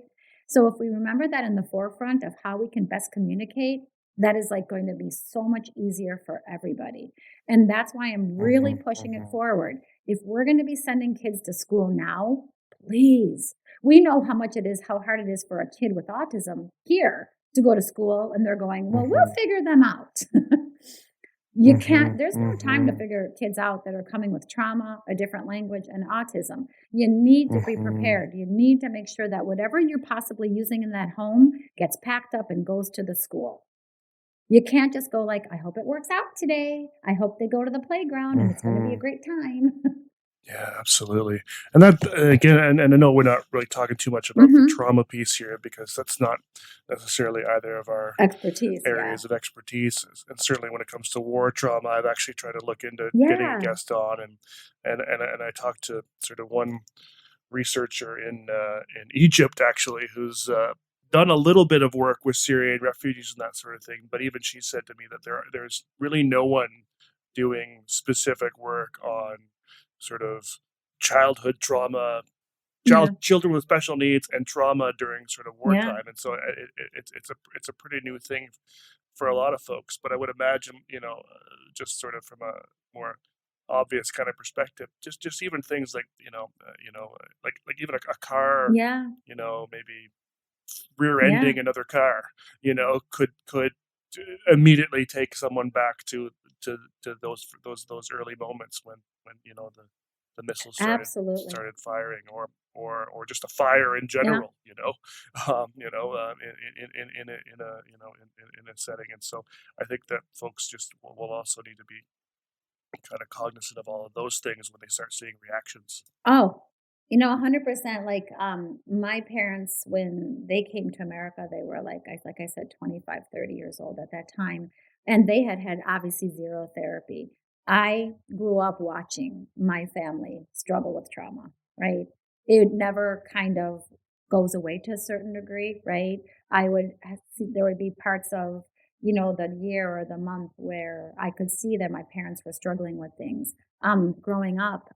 [SPEAKER 3] So if we remember that in the forefront of how we can best communicate, that is like going to be so much easier for everybody. And that's why I'm really pushing it forward. If we're going to be sending kids to school now, please, we know how hard it is for a kid with autism here to go to school, and they're going, well, we'll figure them out. You can't, there's no time to figure kids out that are coming with trauma, a different language, and autism. You need to be prepared. You need to make sure that whatever you're possibly using in that home gets packed up and goes to the school. You can't just go like, I hope it works out today. I hope they go to the playground and it's going to be a great time.
[SPEAKER 2] Yeah, absolutely. And that, again, and I know we're not really talking too much about the trauma piece here because that's not necessarily either of our
[SPEAKER 3] Expertise.
[SPEAKER 2] areas of expertise. And certainly when it comes to war trauma, I've actually tried to look into getting a guest on, and I talked to sort of one researcher in Egypt, actually, who's done a little bit of work with Syrian refugees and that sort of thing. But even she said to me that there's really no one doing specific work on sort of childhood trauma, children with special needs and trauma during sort of wartime. And so it's a pretty new thing for a lot of folks. But I would imagine, just sort of from a more obvious kind of perspective, just even things like, like even a car, maybe rear-ending another car, could immediately take someone back to those early moments when the missiles started firing, or just a fire in general, in a setting. And so I think that folks just will also need to be kind of cognizant of all of those things when they start seeing reactions.
[SPEAKER 3] Oh, 100%. Like my parents, when they came to America, they were like I said, 25, 30 years old at that time. And they had obviously zero therapy. I grew up watching my family struggle with trauma, right? It never kind of goes away to a certain degree, right? There would be parts of, the year or the month where I could see that my parents were struggling with things. Growing up,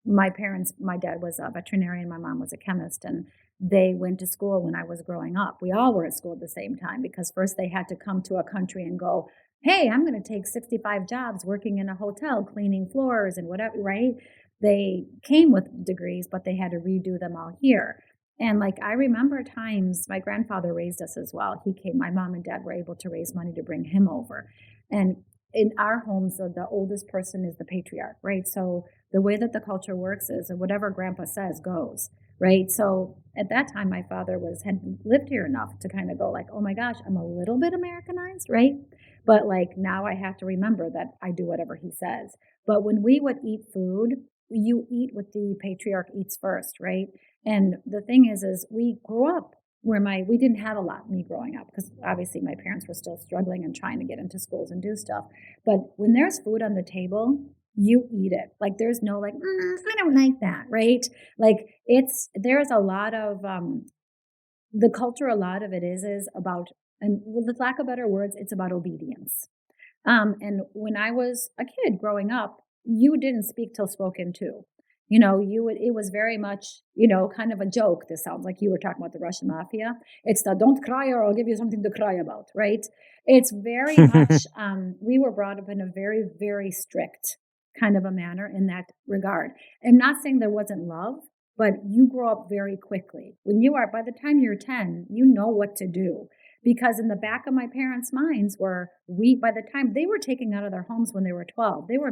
[SPEAKER 3] my dad was a veterinarian, my mom was a chemist, and they went to school when I was growing up. We all were at school at the same time because first they had to come to a country and go, hey, I'm going to take 65 jobs working in a hotel, cleaning floors and whatever, right? They came with degrees, but they had to redo them all here. And like, I remember times my grandfather raised us as well. My mom and dad were able to raise money to bring him over. And in our homes, the oldest person is the patriarch, right? So the way that the culture works is whatever grandpa says goes, right? So at that time, my father had lived here enough to kind of go like, oh my gosh, I'm a little bit Americanized, right? But like now I have to remember that I do whatever he says. But when we would eat food, you eat what the patriarch eats first, right? And the thing is we grew up where we didn't have a lot, me growing up, because obviously my parents were still struggling and trying to get into schools and do stuff. But when there's food on the table, you eat it. Like there's no like, I don't like that, right? Like there's a lot of, the culture, a lot of it is about, and with lack of better words, it's about obedience. And when I was a kid growing up, you didn't speak till spoken to. It was very much, kind of a joke. This sounds like you were talking about the Russian mafia. It's the don't cry or I'll give you something to cry about, right? It's very much, we were brought up in a very, very strict kind of a manner in that regard. I'm not saying there wasn't love, but you grow up very quickly. By the time you're 10, you know what to do. Because in the back of my parents' minds by the time they were taken out of their homes when they were 12, they were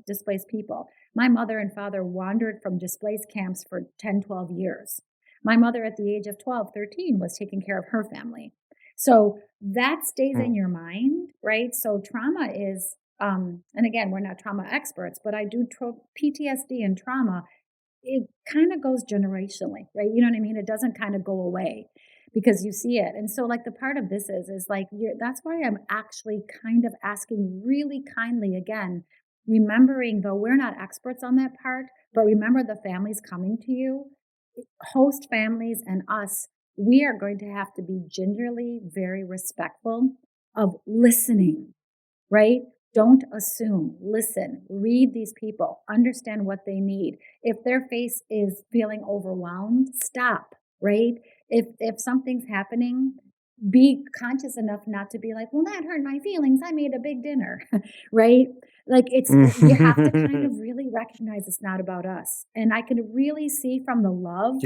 [SPEAKER 3] displaced people. My mother and father wandered from displaced camps for 10, 12 years. My mother at the age of 12, 13 was taking care of her family. So that stays in your mind, right? So trauma is, and again, we're not trauma experts, but I do PTSD and trauma. It kind of goes generationally, right? You know what I mean? It doesn't kind of go away because you see it. And so like the part of this is like, that's why I'm actually kind of asking really kindly again, remembering though we're not experts on that part, but remember the families coming to you, host families and us, we are going to have to be gingerly very respectful of listening, right? Don't assume, listen, read these people, understand what they need. If their face is feeling overwhelmed, stop, right? If something's happening, be conscious enough not to be like, well, that hurt my feelings. I made a big dinner, right? Like you have to kind of really recognize it's not about us. And I can really see from the love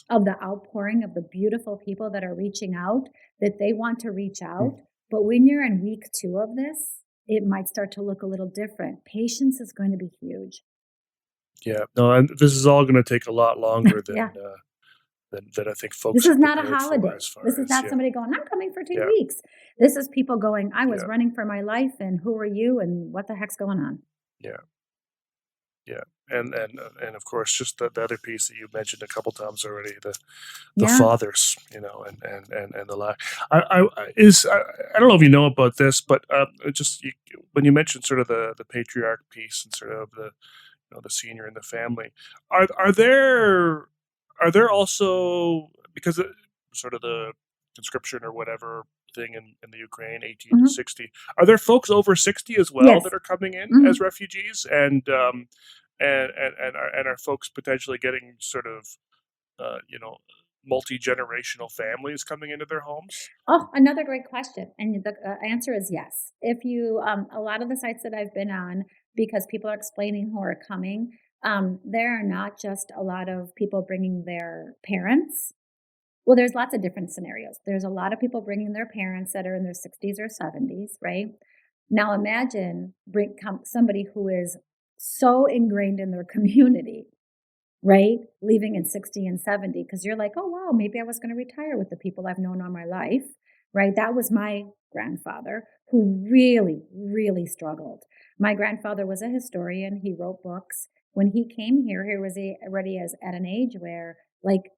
[SPEAKER 3] of the outpouring of the beautiful people that are reaching out, that they want to reach out. But when you're in week 2 of this, it might start to look a little different. Patience is going to be huge.
[SPEAKER 2] Yeah. No, and this is all going to take a lot longer than
[SPEAKER 3] Yeah.
[SPEAKER 2] than I think folks
[SPEAKER 3] This is
[SPEAKER 2] are
[SPEAKER 3] not a
[SPEAKER 2] prepared for
[SPEAKER 3] holiday.
[SPEAKER 2] as far
[SPEAKER 3] This is
[SPEAKER 2] as
[SPEAKER 3] not somebody going, I'm coming for 2
[SPEAKER 2] Yeah.
[SPEAKER 3] weeks. This is people going, I was
[SPEAKER 2] Yeah.
[SPEAKER 3] running for my life, and who are you, and what the heck's going on?
[SPEAKER 2] Yeah. And of course, just the other piece that you mentioned a couple times already, the
[SPEAKER 3] Yeah.
[SPEAKER 2] fathers, and the lack. I don't know if you know about this, but when you mentioned sort of the patriarch piece and sort of the senior in the family, are there also, because sort of the conscription or whatever thing in the Ukraine, 18 to
[SPEAKER 3] Mhm.
[SPEAKER 2] 60, are there folks over 60 as well
[SPEAKER 3] Yes.
[SPEAKER 2] that are coming in
[SPEAKER 3] Mhm.
[SPEAKER 2] as refugees, and are folks potentially getting sort of multi-generational families coming into their homes?
[SPEAKER 3] Oh, another great question. And the answer is yes. If you, a lot of the sites that I've been on, because people are explaining who are coming, there are not just a lot of people bringing their parents. Well, there's lots of different scenarios. There's a lot of people bringing their parents that are in their 60s or 70s, right? Now imagine somebody who is so ingrained in their community, right? Leaving in 60 and 70, because you're like, oh, wow, maybe I was going to retire with the people I've known all my life, right? That was my grandfather who really, really struggled. My grandfather was a historian. He wrote books. When he came here, he was already at an age where, like,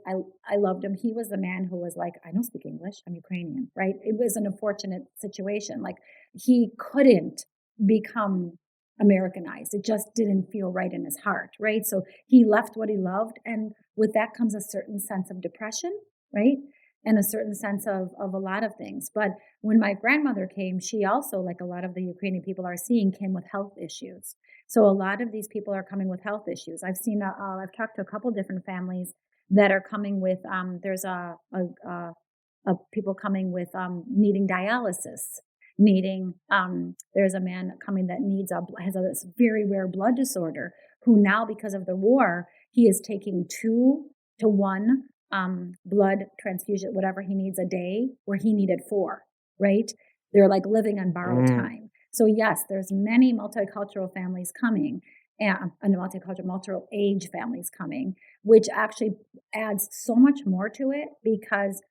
[SPEAKER 3] I loved him. He was the man who was like, I don't speak English. I'm Ukrainian, right? It was an unfortunate situation. Like, he couldn't become Americanized. It just didn't feel right in his heart, right? So he left what he loved. And with that comes a certain sense of depression, right? And a certain sense of a lot of things. But when my grandmother came, she also, like a lot of the Ukrainian people are seeing, came with health issues. So a lot of these people are coming with health issues. I've talked to a couple different families that are coming with, there's people coming with needing dialysis, there's a man coming that has a very rare blood disorder, who now, because of the war, he is taking 2 to 1 blood transfusion, whatever he needs a day, where he needed 4, right? They're like living on borrowed time. So yes, there's many multicultural families coming, and multicultural age families coming, which actually adds so much more to it, because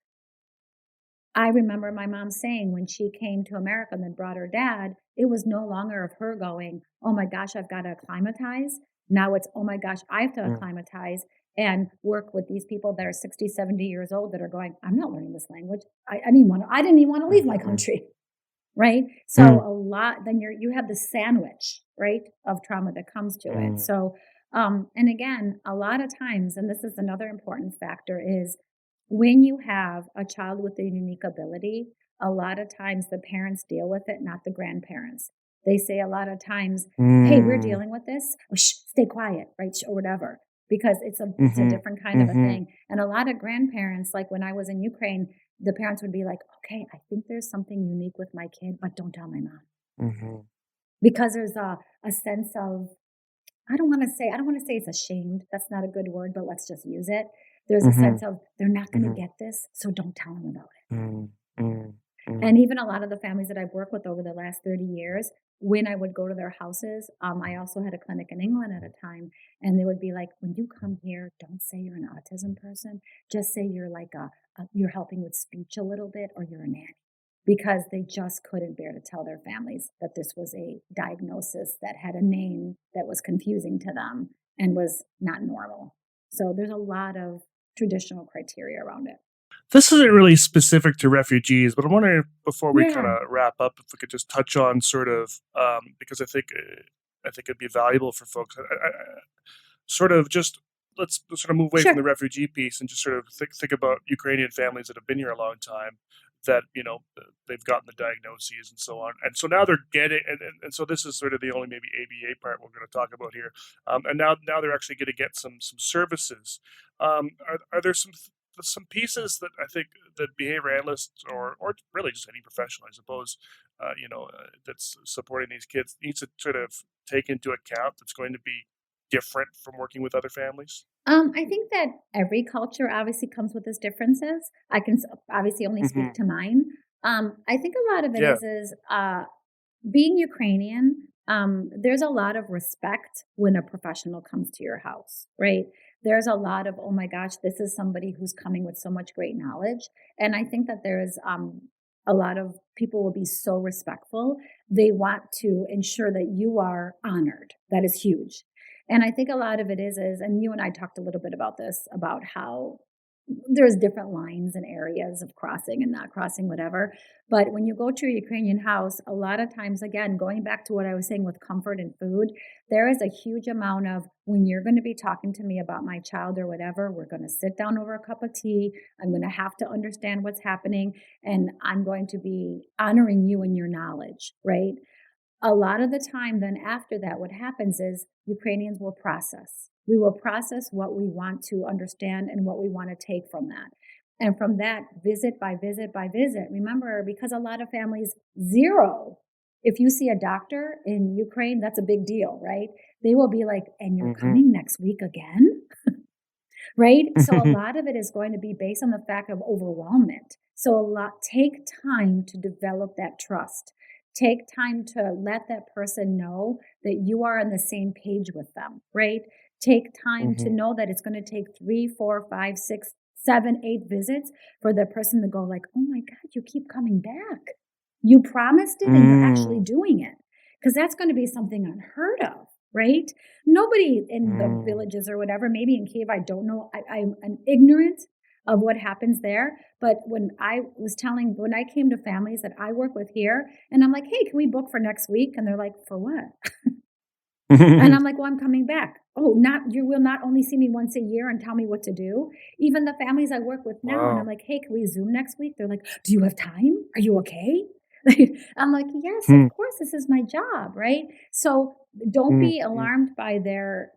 [SPEAKER 3] I remember my mom saying when she came to America and then brought her dad, it was no longer of her going, oh my gosh, I've got to acclimatize. Now it's, oh my gosh, I have to acclimatize and work with these people that are 60, 70 years old that are going, I'm not learning this language. I didn't even want to leave my country. Right. So a lot, then you have the sandwich, right, of trauma that comes to it. So, and again, a lot of times, and this is another important factor, is when you have a child with a unique ability, a lot of times the parents deal with it, not the grandparents. They say a lot of times, hey, we're dealing with this. Oh, shh, stay quiet, right? Or whatever, because it's a different kind of a thing. And a lot of grandparents, like when I was in Ukraine, the parents would be like, okay, I think there's something unique with my kid, but don't tell my mom. Because there's a sense of, I don't want to say it's ashamed. That's not a good word, but let's just use it. There's a sense of, they're not going to get this, so don't tell them about it. And even a lot of the families that I've worked with over the last 30 years, when I would go to their houses, I also had a clinic in England at a time, and they would be like, when you come here, don't say you're an autism person. Just say you're like you're helping with speech a little bit, or you're a nanny. Because they just couldn't bear to tell their families that this was a diagnosis that had a name that was confusing to them and was not normal. So there's a lot of traditional criteria around it.
[SPEAKER 2] This isn't really specific to refugees, but I'm wondering, before we
[SPEAKER 3] Yeah.
[SPEAKER 2] kind of wrap up, if we could just touch on sort of, because I think it'd be valuable for folks. Sort of just, let's sort of move away from the refugee piece and just sort of think about Ukrainian families that have been here a long time, that they've gotten the diagnoses and so on, and so now they're getting, and so this is sort of the only maybe ABA part we're going to talk about here, and now they're actually going to get some services. Are there some pieces that I think that behavior analysts, or really just any professional, I suppose, that's supporting these kids, needs to sort of take into account, that's going to be different from working with other families?
[SPEAKER 3] I think that every culture obviously comes with its differences. I can obviously only speak to mine. I think a lot of it is being Ukrainian, there's a lot of respect when a professional comes to your house, right? There's a lot of, oh my gosh, this is somebody who's coming with so much great knowledge. And I think that there's a lot of people will be so respectful. They want to ensure that you are honored. That is huge. And I think a lot of it is, and you and I talked a little bit about this, about how there's different lines and areas of crossing and not crossing, whatever. But when you go to a Ukrainian house, a lot of times, again, going back to what I was saying with comfort and food, there is a huge amount of, when you're going to be talking to me about my child or whatever, we're going to sit down over a cup of tea. I'm going to have to understand what's happening, and I'm going to be honoring you and your knowledge, right? A lot of the time, then after that, what happens is Ukrainians will process. We will process what we want to understand and what we want to take from that. And from that, visit by visit by visit. Remember, because a lot of families, zero. If you see a doctor in Ukraine, that's a big deal, right? They will be like, and you're coming next week again? Right? So a lot of it is going to be based on the fact of overwhelmment. So take time to develop that trust. Take time to let that person know that you are on the same page with them, right? Take time to know that it's going to take 3, 4, 5, 6, 7, 8 visits for the person to go like, oh my God, you keep coming back. You promised it and you're actually doing it. Because that's going to be something unheard of, right? Nobody in the villages or whatever, maybe in Kiev, I don't know. I'm ignorant of what happens there. But when I came to families that I work with here, and I'm like, hey, can we book for next week? And they're like, for what? And I'm like, well, I'm coming back. Oh, you will not only see me once a year and tell me what to do. Even the families I work with now, and I'm like, hey, can we Zoom next week? They're like, do you have time? Are you okay? I'm like, yes, of course, this is my job, right? So don't be alarmed by their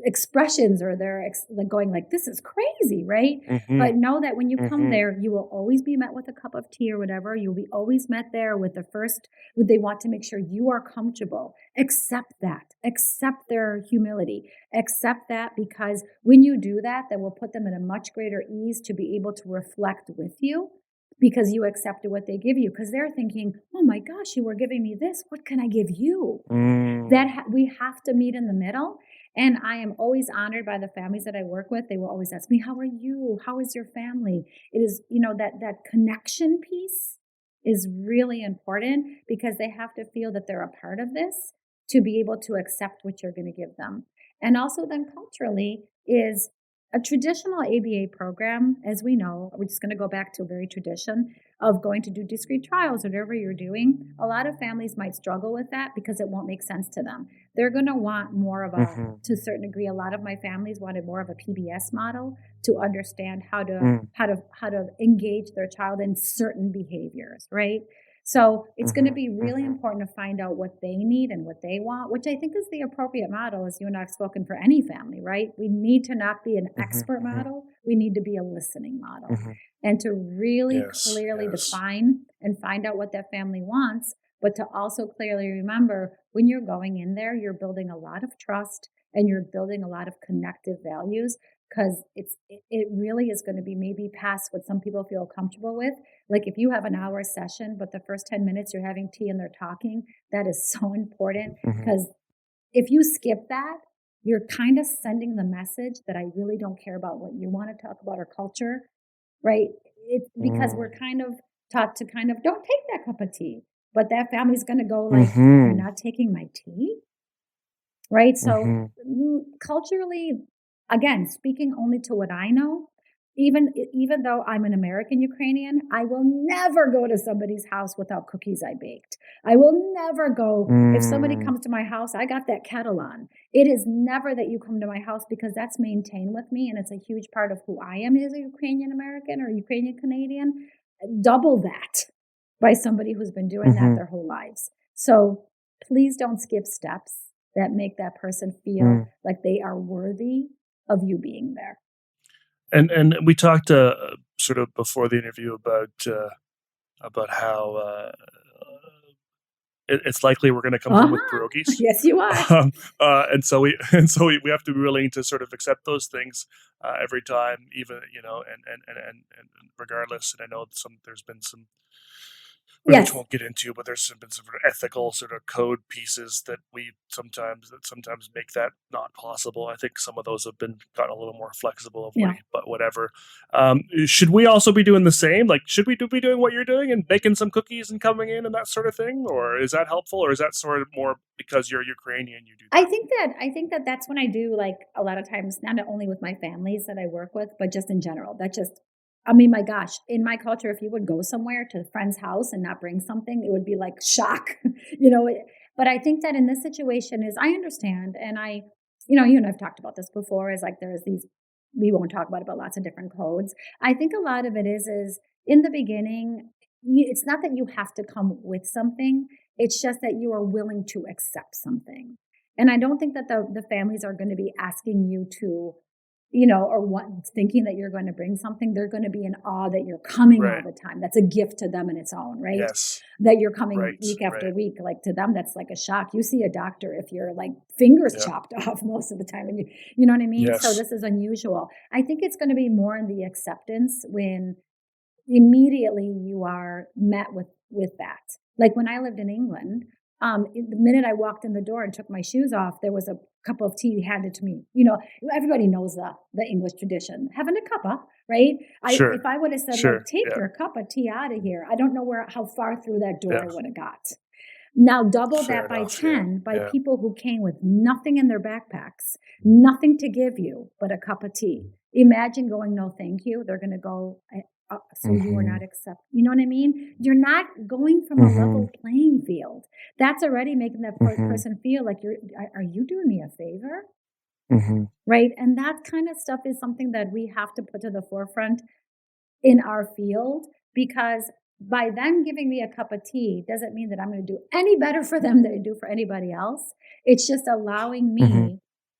[SPEAKER 3] expressions or their going like, this is crazy, right? But know that when you come there, you will always be met with a cup of tea or whatever. You'll be always met there with they want to make sure you are comfortable. Accept that. Accept their humility. Accept that, because when you do that, that will put them in a much greater ease to be able to reflect with you, because you accepted what they give you, because they're thinking, oh my gosh, you were giving me this. What can I give you? We have to meet in the middle. And I am always honored by the families that I work with. They will always ask me, how are you? How is your family? It is, that connection piece is really important, because they have to feel that they're a part of this to be able to accept what you're going to give them. And also then culturally is a traditional ABA program, as we know, we're just going to go back to a very tradition of going to do discrete trials, whatever you're doing. A lot of families might struggle with that because it won't make sense to them. They're going to want more of to a certain degree. A lot of my families wanted more of a PBS model to understand how to engage their child in certain behaviors, right? So it's going to be really important to find out what they need and what they want, which I think is the appropriate model, as you and I have spoken, for any family, right? We need to not be an expert model. We need to be a listening model, and to really clearly define and find out what that family wants, but to also clearly remember, when you're going in there, you're building a lot of trust and you're building a lot of connective values, because it really is going to be maybe past what some people feel comfortable with. Like if you have an hour session, but the first 10 minutes you're having tea and they're talking, that is so important, because if you skip that, you're kind of sending the message that I really don't care about what you want to talk about or culture, right? It's because we're kind of taught to kind of, don't take that cup of tea, but that family's going to go like, you're not taking my tea, right? So culturally, again, speaking only to what I know, even though I'm an American Ukrainian, I will never go to somebody's house without cookies I baked. I will never go, if somebody comes to my house, I got that kettle on. It is never that you come to my house, because that's maintained with me, and it's a huge part of who I am as a Ukrainian American or Ukrainian Canadian. Double that by somebody who's been doing that their whole lives. So please don't skip steps that make that person feel like they are worthy of you being there.
[SPEAKER 2] And we talked sort of before the interview about how it's likely we're going to come home with pierogies.
[SPEAKER 3] Yes, you are.
[SPEAKER 2] And so we have to be willing to sort of accept those things every time, even and regardless. And I know there's been some
[SPEAKER 3] Yes.
[SPEAKER 2] won't get into, but there's been some sort of ethical sort of code pieces that sometimes make that not possible. I think some of those have been gotten a little more flexible of late, but whatever. Should we also be doing the same? Like, should we be doing what you're doing and baking some cookies and coming in and that sort of thing? Or is that helpful? Or is that sort of more because you're Ukrainian, you do that?
[SPEAKER 3] I think that that's when I do, like, a lot of times, not only with my families that I work with, but just in general. I mean, my gosh, in my culture, if you would go somewhere to a friend's house and not bring something, it would be like shock, But I think that in this situation I understand. And you and I've talked about this before, is like, there's these, we won't talk about it, but lots of different codes. I think a lot of it is in the beginning, it's not that you have to come with something. It's just that you are willing to accept something. And I don't think that the families are going to be asking you to, or thinking that you're going to bring something. They're going to be in awe that you're coming all the time. That's a gift to them in its own, right?
[SPEAKER 2] Yes.
[SPEAKER 3] That you're coming week after week. Like, to them, that's like a shock. You see a doctor if you're like fingers chopped off most of the time. And you know what I mean?
[SPEAKER 2] Yes.
[SPEAKER 3] So this is unusual. I think it's going to be more in the acceptance when immediately you are met with that. Like, when I lived in England, the minute I walked in the door and took my shoes off, there was a cup of tea handed to me. Everybody knows the English tradition, having a cuppa, right?
[SPEAKER 2] Sure.
[SPEAKER 3] If I would have said, like, take your cup of tea out of here, I don't know how far through that door I would have got. Now double that by 10 by people who came with nothing in their backpacks, nothing to give you but a cup of tea. Imagine going, no, thank you. They're going to go, so you are not accepted. You know what I mean? You're not going from a level playing field. That's already making that person feel like are you doing me a favor? Right? And that kind of stuff is something that we have to put to the forefront in our field, because by them giving me a cup of tea doesn't mean that I'm going to do any better for them than I do for anybody else. It's just allowing me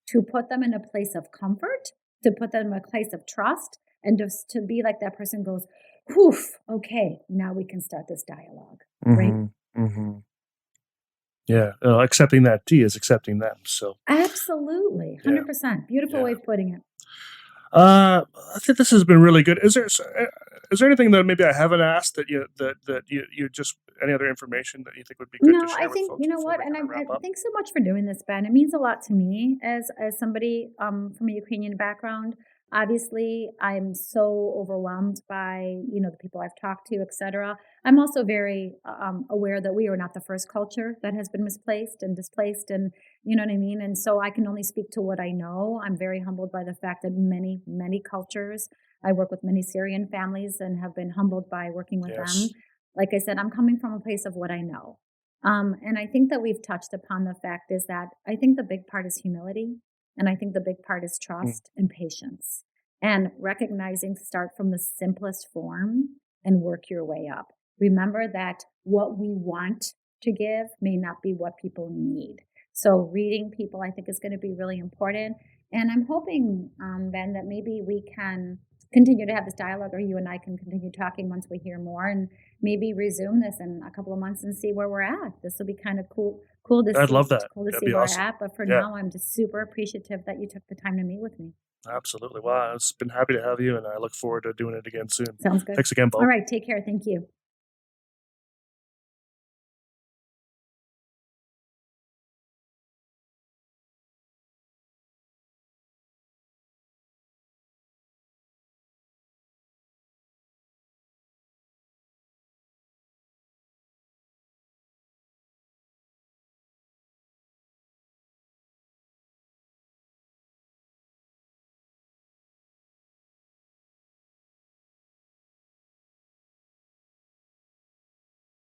[SPEAKER 3] to put them in a place of comfort, to put them in a place of trust, and just to be like, that person goes, whew, okay, now we can start this dialogue, right?
[SPEAKER 2] Yeah, accepting that tea is accepting them. So
[SPEAKER 3] absolutely, 100%. Beautiful way of putting it.
[SPEAKER 2] I think this has been really good. Is there anything that maybe I haven't asked that you just, any other information that you think would be good to share with folks?
[SPEAKER 3] You know what, and thanks so much for doing this, Ben. It means a lot to me as somebody from a Ukrainian background. Obviously, I'm so overwhelmed by, the people I've talked to, et cetera. I'm also very aware that we are not the first culture that has been misplaced and displaced, and you know what I mean? And so I can only speak to what I know. I'm very humbled by the fact that many, many cultures, I work with many Syrian families and have been humbled by working with them. Like I said, I'm coming from a place of what I know. And I think that we've touched upon the fact is that I think the big part is humility. And I think the big part is trust and patience, and recognizing to start from the simplest form and work your way up. Remember that what we want to give may not be what people need. So reading people, I think, is going to be really important. And I'm hoping, Ben, that maybe we can continue to have this dialogue, or you and I can continue talking once we hear more, and maybe resume this in a couple of months and see where we're at. This will be kind of cool to see.
[SPEAKER 2] I'd love that.
[SPEAKER 3] Cool to see where we're at. But for now, I'm just super appreciative that you took the time to meet with me.
[SPEAKER 2] Absolutely. Well, I've been happy to have you, and I look forward to doing it again soon.
[SPEAKER 3] Sounds good.
[SPEAKER 2] Thanks again, Bo.
[SPEAKER 3] All right. Take care. Thank you.